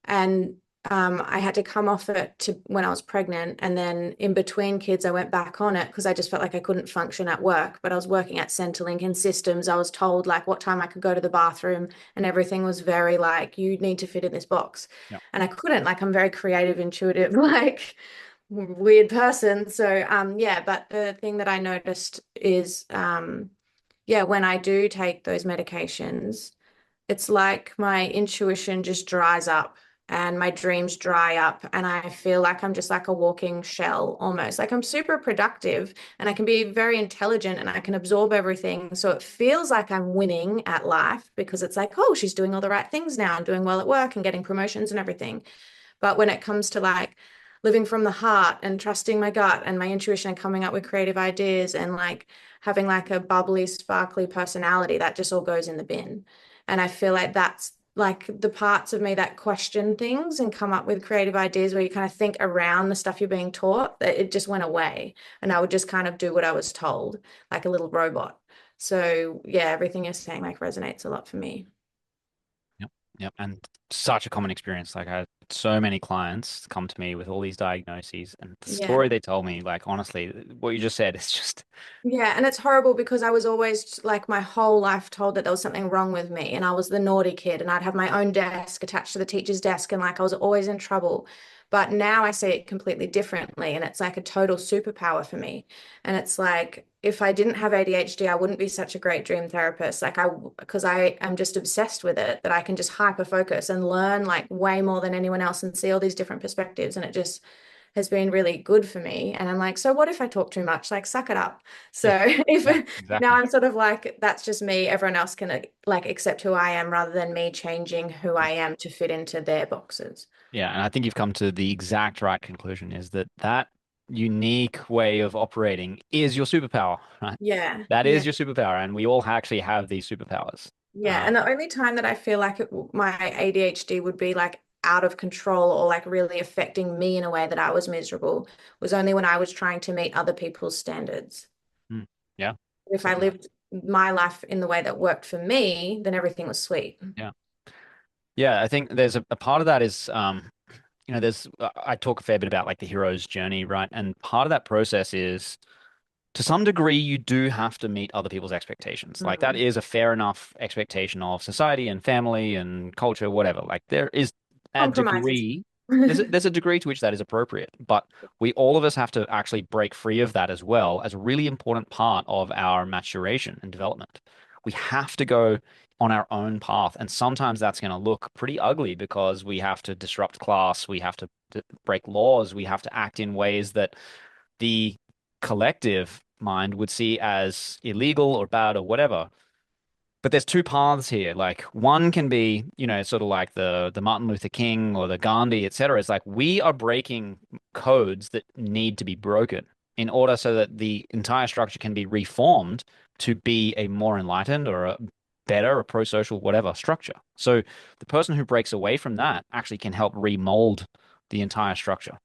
And I had to come off it when I was pregnant. And then in between kids, I went back on it because I just felt like I couldn't function at work. But I was working at Centrelink in systems. I was told like what time I could go to the bathroom and everything was very like, you need to fit in this box. Yeah. And I couldn't, like I'm very creative, intuitive, like weird person. So yeah, but the thing that I noticed is when I do take those medications, it's like my intuition just dries up and my dreams dry up and I feel like I'm just like a walking shell almost. Like I'm super productive and I can be very intelligent and I can absorb everything. So it feels like I'm winning at life because it's like, oh, she's doing all the right things now and doing well at work and getting promotions and everything. But when it comes to like living from the heart and trusting my gut and my intuition and coming up with creative ideas and like having like a bubbly, sparkly personality, that just all goes in the bin. And I feel like that's like the parts of me that question things and come up with creative ideas where you kind of think around the stuff you're being taught, that it just went away. And I would just kind of do what I was told, like a little robot. So yeah, everything you're saying like resonates a lot for me. Yep. And such a common experience. Like I had so many clients come to me with all these diagnoses and the story they told me, like honestly, what you just said is just and it's horrible because I was always like my whole life told that there was something wrong with me and I was the naughty kid and I'd have my own desk attached to the teacher's desk and like I was always in trouble. But now I see it completely differently and it's like a total superpower for me. And it's like if I didn't have ADHD, I wouldn't be such a great dream therapist. Because I am just obsessed with it, that I can just hyper focus and learn like way more than anyone else and see all these different perspectives. And it just has been really good for me. And I'm like, so what if I talk too much? Like, suck it up. So exactly. Now I'm sort of like, that's just me. Everyone else can like accept who I am rather than me changing who I am to fit into their boxes. Yeah, and I think you've come to the exact right conclusion, is that unique way of operating is your superpower, right? Yeah. That is your superpower, and we all actually have these superpowers. Yeah, and the only time that I feel like my ADHD would be like out of control or like really affecting me in a way that I was miserable was only when I was trying to meet other people's standards. Yeah. If I lived my life in the way that worked for me, then everything was sweet. Yeah, I think there's a part of that is there's I talk a fair bit about like the hero's journey, right? And part of that process is to some degree you do have to meet other people's expectations. Like that is a fair enough expectation of society and family and culture, whatever. Like there is a Compromises. degree there's a degree to which that is appropriate, but we all of us have to actually break free of that as well as a really important part of our maturation and development. We have to go on our own path, and sometimes that's going to look pretty ugly because we have to disrupt class, we have to break laws, we have to act in ways that the collective mind would see as illegal or bad or whatever. But there's two paths here. Like one can be, sort of like the Martin Luther King or the Gandhi, etc. It's like we are breaking codes that need to be broken in order so that the entire structure can be reformed to be a more enlightened or a better, a pro-social, whatever structure. So the person who breaks away from that actually can help remold the entire structure.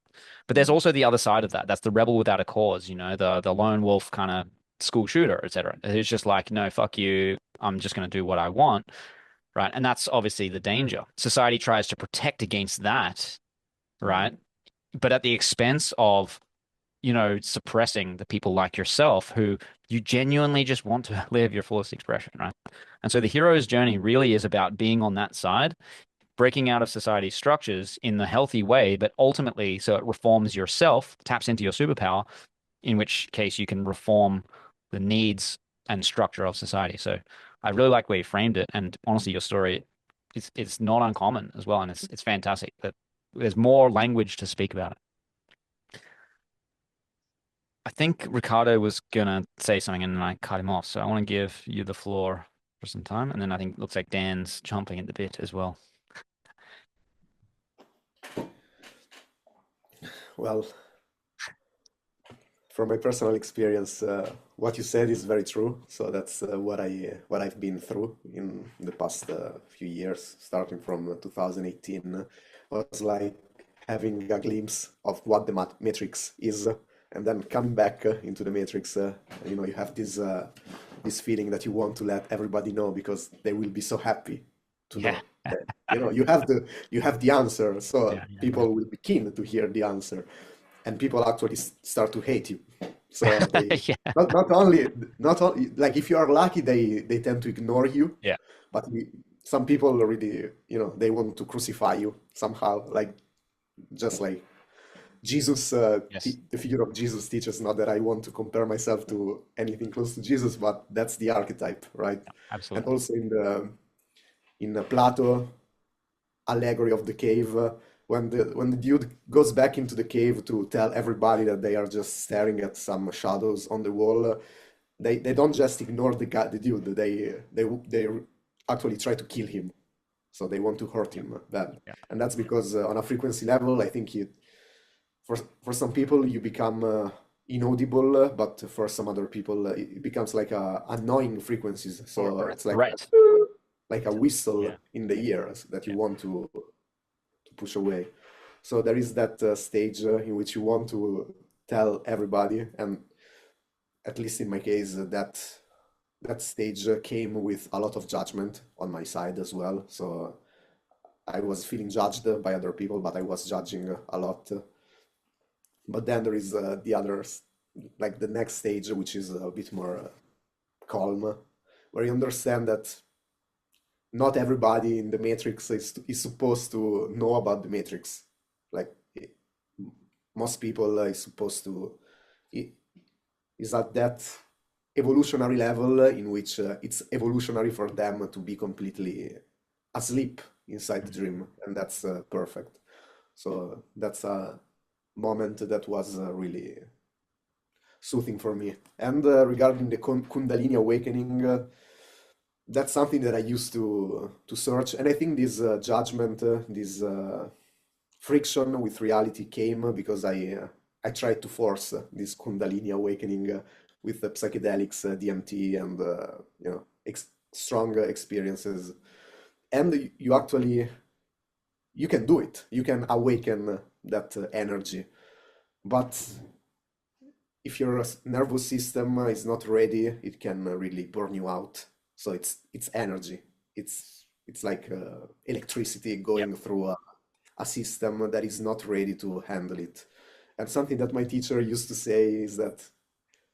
But there's also the other side of that. That's the rebel without a cause, the lone wolf kind of school shooter, etc. It's just like, no, fuck you. I'm just going to do what I want. Right. And that's obviously the danger. Society tries to protect against that. Right. But at the expense of, suppressing the people like yourself who you genuinely just want to live your fullest expression. Right. And so the hero's journey really is about being on that side, breaking out of society's structures in the healthy way, but ultimately so it reforms yourself, taps into your superpower, in which case you can reform the needs and structure of society. So I really like where you framed it, and honestly, your story it's not uncommon as well, and it's fantastic that there's more language to speak about it. I think Ricardo was gonna say something, and then I cut him off. So I want to give you the floor for some time, and then I think it looks like Dan's chomping at the bit as well. Well, from my personal experience, what you said is very true. So that's what I've been through in the past few years, starting from 2018, was like having a glimpse of what the matrix is, and then coming back into the matrix. You have this feeling that you want to let everybody know because they will be so happy to know. That, you have the answer, so people will be keen to hear the answer. And people actually start to hate you. So they not only like if you are lucky, they tend to ignore you. Yeah. But some people really, they want to crucify you somehow, like just like Jesus. The figure of Jesus teaches. Not that I want to compare myself to anything close to Jesus, but that's the archetype, right? Absolutely. And also in the Plato allegory of the cave. When the dude goes back into the cave to tell everybody that they are just staring at some shadows on the wall, they don't just ignore the dude. They actually try to kill him. So they want to hurt him bad. Yeah. And that's because on a frequency level, I think for some people you become inaudible, but for some other people it becomes like annoying frequencies. So it's like a whistle in the ears that you want to push away. So there is that stage in which you want to tell everybody, and at least in my case, that stage came with a lot of judgment on my side as well. So I was feeling judged by other people, but I was judging a lot. But then there is the others, like the next stage, which is a bit more calm, where you understand that not everybody in the matrix is supposed to know about the matrix. Like most people is supposed to is at that evolutionary level in which it's evolutionary for them to be completely asleep inside the dream, and that's perfect. So that's a moment that was really soothing for me. And regarding the Kundalini awakening, that's something that I used to search, and I think this judgment, this friction with reality came because I tried to force this Kundalini awakening with the psychedelics, DMT, and strong experiences. And you can do it. You can awaken that energy, but if your nervous system is not ready, it can really burn you out. So it's energy. It's like electricity going through a system that is not ready to handle it. And something that my teacher used to say is that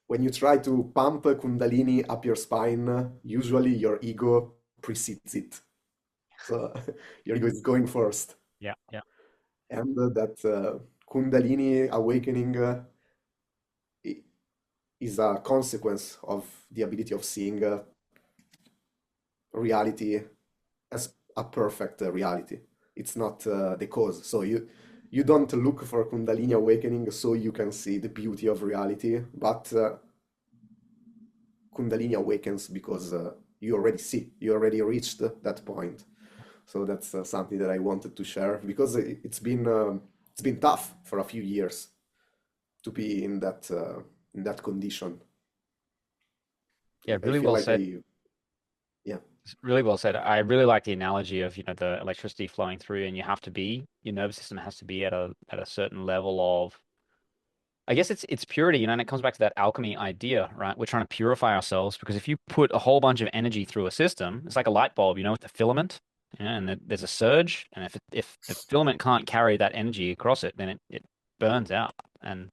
when you try to pump Kundalini up your spine, usually your ego precedes it. So your ego is going first. Yeah. And that Kundalini awakening is a consequence of the ability of seeing reality as a perfect reality. It's not the cause. So you don't look for Kundalini awakening so you can see the beauty of reality, but Kundalini awakens because you already see, you already reached that point. So that's something that I wanted to share because it's been tough for a few years to be in that condition. Yeah, I really feel well like said. yeah. Really well said. I really like the analogy of, the electricity flowing through, and your nervous system has to be at a certain level of, I guess it's purity, and it comes back to that alchemy idea, right? We're trying to purify ourselves because if you put a whole bunch of energy through a system, it's like a light bulb, with the filament, and there's a surge, and if the filament can't carry that energy across it, then it burns out. And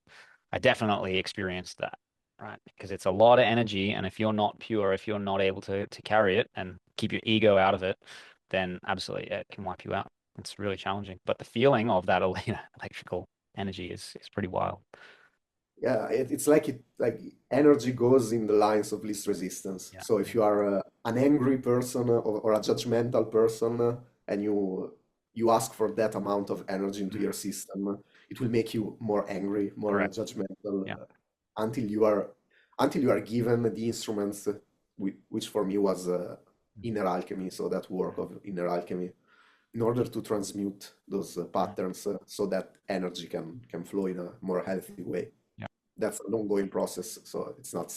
I definitely experienced that, right? Because it's a lot of energy, and if you're not pure, if you're not able to carry it and keep your ego out of it, then absolutely it can wipe you out. It's really challenging. But the feeling of that electrical energy is pretty wild. Yeah, it's like energy goes in the lines of least resistance. Yeah. So if you are an angry person or a judgmental person and you ask for that amount of energy into your system, it will make you more angry, more Correct. judgmental, Yeah. until you are given the instruments, which for me was inner alchemy. So that work of inner alchemy, in order to transmute those patterns so that energy can flow in a more healthy way. That's an ongoing process, so it's not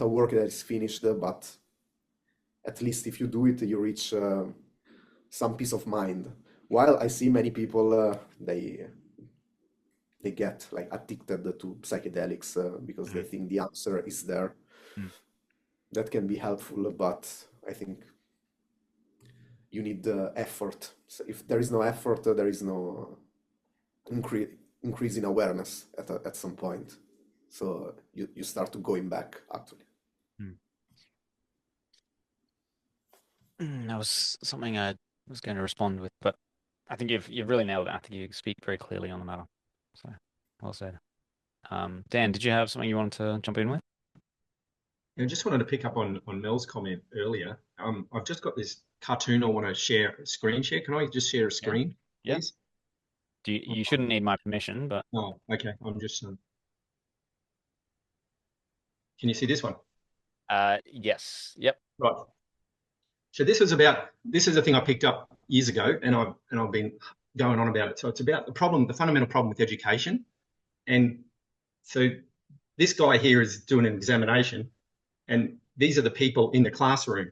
a work that is finished, but at least if you do it, you reach some peace of mind. While I see many people, they get like addicted to psychedelics because they think the answer is there. That can be helpful, but I think you need effort. So if there is no effort, there is no increase in awareness at some point. So you start to going back, actually. That was something I was going to respond with, but I think you've really nailed it. I think you speak very clearly on the matter. So well said. Dan, did you have something you wanted to jump in with? I just wanted to pick up on Mel's comment earlier. I've just got this cartoon I want to screen share. Can I just share a screen, please? You shouldn't need my permission, but oh, okay. I'm just can you see this one? yes. Yep. Right. So this is a thing I picked up years ago, and I've been going on about it. So it's about the fundamental problem with education. And so this guy here is doing an examination, and these are the people in the classroom,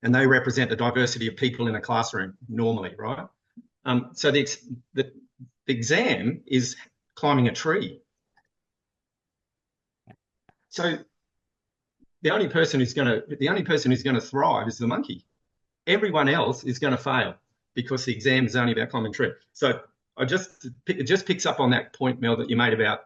and they represent the diversity of people in a classroom normally, right? So the exam is climbing a tree. So the only person who's going to thrive is the monkey. Everyone else is going to fail because the exam is only about climbing a tree. So it just picks up on that point, Mel, that you made about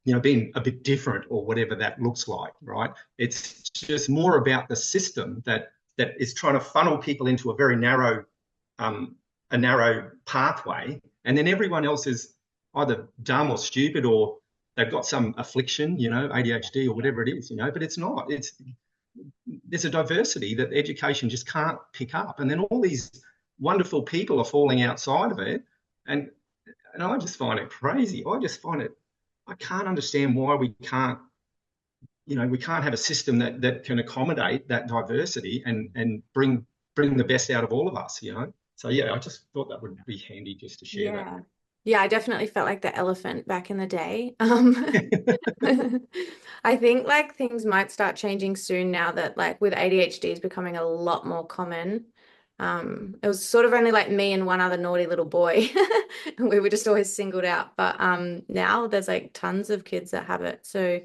being a bit different or whatever that looks like, right? It's just more about the system that is trying to funnel people into a very narrow pathway, and then everyone else is either dumb or stupid, or they've got some affliction, ADHD or whatever it is, but it's not. There's a diversity that education just can't pick up, and then all these wonderful people are falling outside of it, and I just find it crazy. I can't understand why we can't have a system that can accommodate that diversity and bring the best out of all of us, So yeah, I just thought that would be handy just to share that. Yeah, I definitely felt like the elephant back in the day. I think things might start changing soon now that with ADHD is becoming a lot more common. It was sort of only like me and one other naughty little boy. We were just always singled out. But now there's like tons of kids that have it. So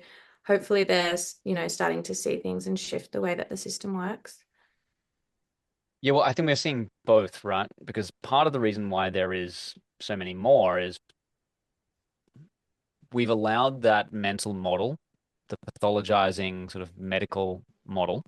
hopefully they're, starting to see things and shift the way that the system works. Yeah, well, I think we're seeing both, right? Because part of the reason why there is so many more is we've allowed that mental model, the pathologizing sort of medical model,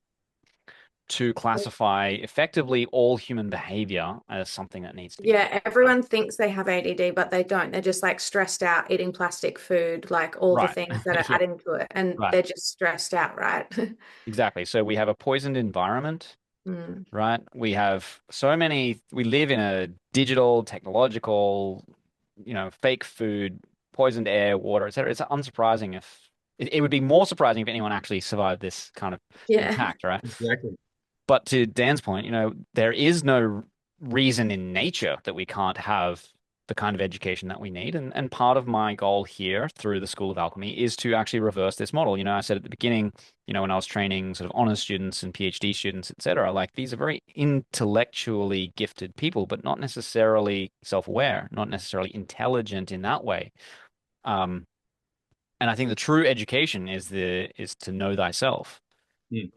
to classify effectively all human behavior as something that needs to be. Yeah, everyone thinks they have ADD, but they don't. They're just like stressed out, eating plastic food, like all the Right. things that are Yeah. adding to it. And Right. they're just stressed out, right? Exactly. So we have a poisoned environment, right? We live in a digital, technological, fake food, poisoned air, water, etc. It's unsurprising if it would be more surprising if anyone actually survived this kind of Yeah. intact, right? Exactly. But to Dan's point, there is no reason in nature that we can't have the kind of education that we need. And part of my goal here through the School of Alchemy is to actually reverse this model. I said at the beginning, when I was training sort of honors students and PhD students, et cetera, like these are very intellectually gifted people, but not necessarily self-aware, not necessarily intelligent in that way. And I think the true education is to know thyself.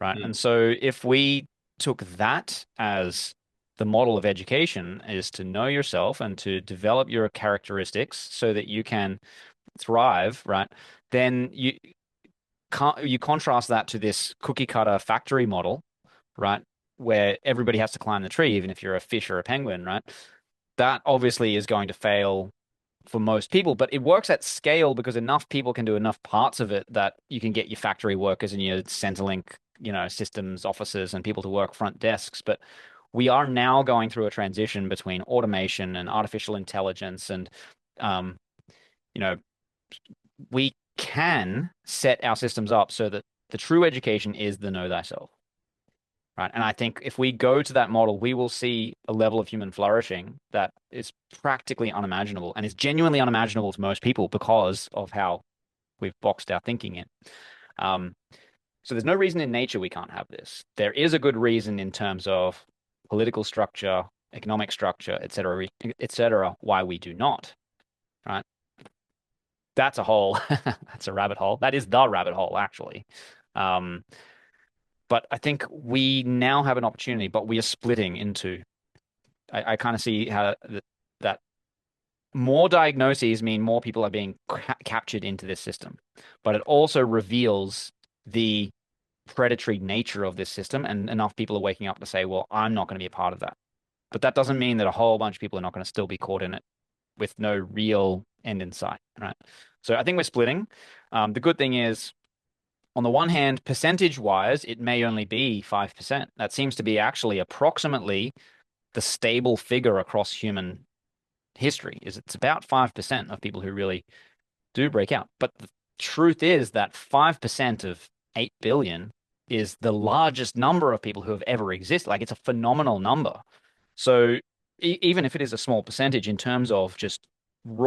Right. And so if we took that as the model of education, is to know yourself and to develop your characteristics so that you can thrive, right? Then you contrast that to this cookie cutter factory model, right? Where everybody has to climb the tree, even if you're a fish or a penguin, right? That obviously is going to fail for most people, but it works at scale because enough people can do enough parts of it that you can get your factory workers and your Centrelink, systems officers and people to work front desks. But we are now going through a transition between automation and artificial intelligence, and we can set our systems up so that the true education is the know thyself. Right. And I think if we go to that model, we will see a level of human flourishing that is practically unimaginable and is genuinely unimaginable to most people because of how we've boxed our thinking in. So there's no reason in nature we can't have this. There is a good reason in terms of political structure, economic structure, et cetera, why we do not. Right. That's that's a rabbit hole. That is the rabbit hole, actually. But I think we now have an opportunity, but we are splitting into. I kind of see how that more diagnoses mean more people are being captured into this system, but it also reveals the predatory nature of this system, and enough people are waking up to say, well, I'm not going to be a part of that. But that doesn't mean that a whole bunch of people are not going to still be caught in it with no real end in sight, right? So I think we're splitting. The good thing is, on the one hand, percentage-wise, it may only be 5%. That seems to be actually approximately the stable figure across human history. It's about 5% of people who really do break out. But the truth is that 5% of 8 billion is the largest number of people who have ever existed. Like, it's a phenomenal number. So even if it is a small percentage in terms of just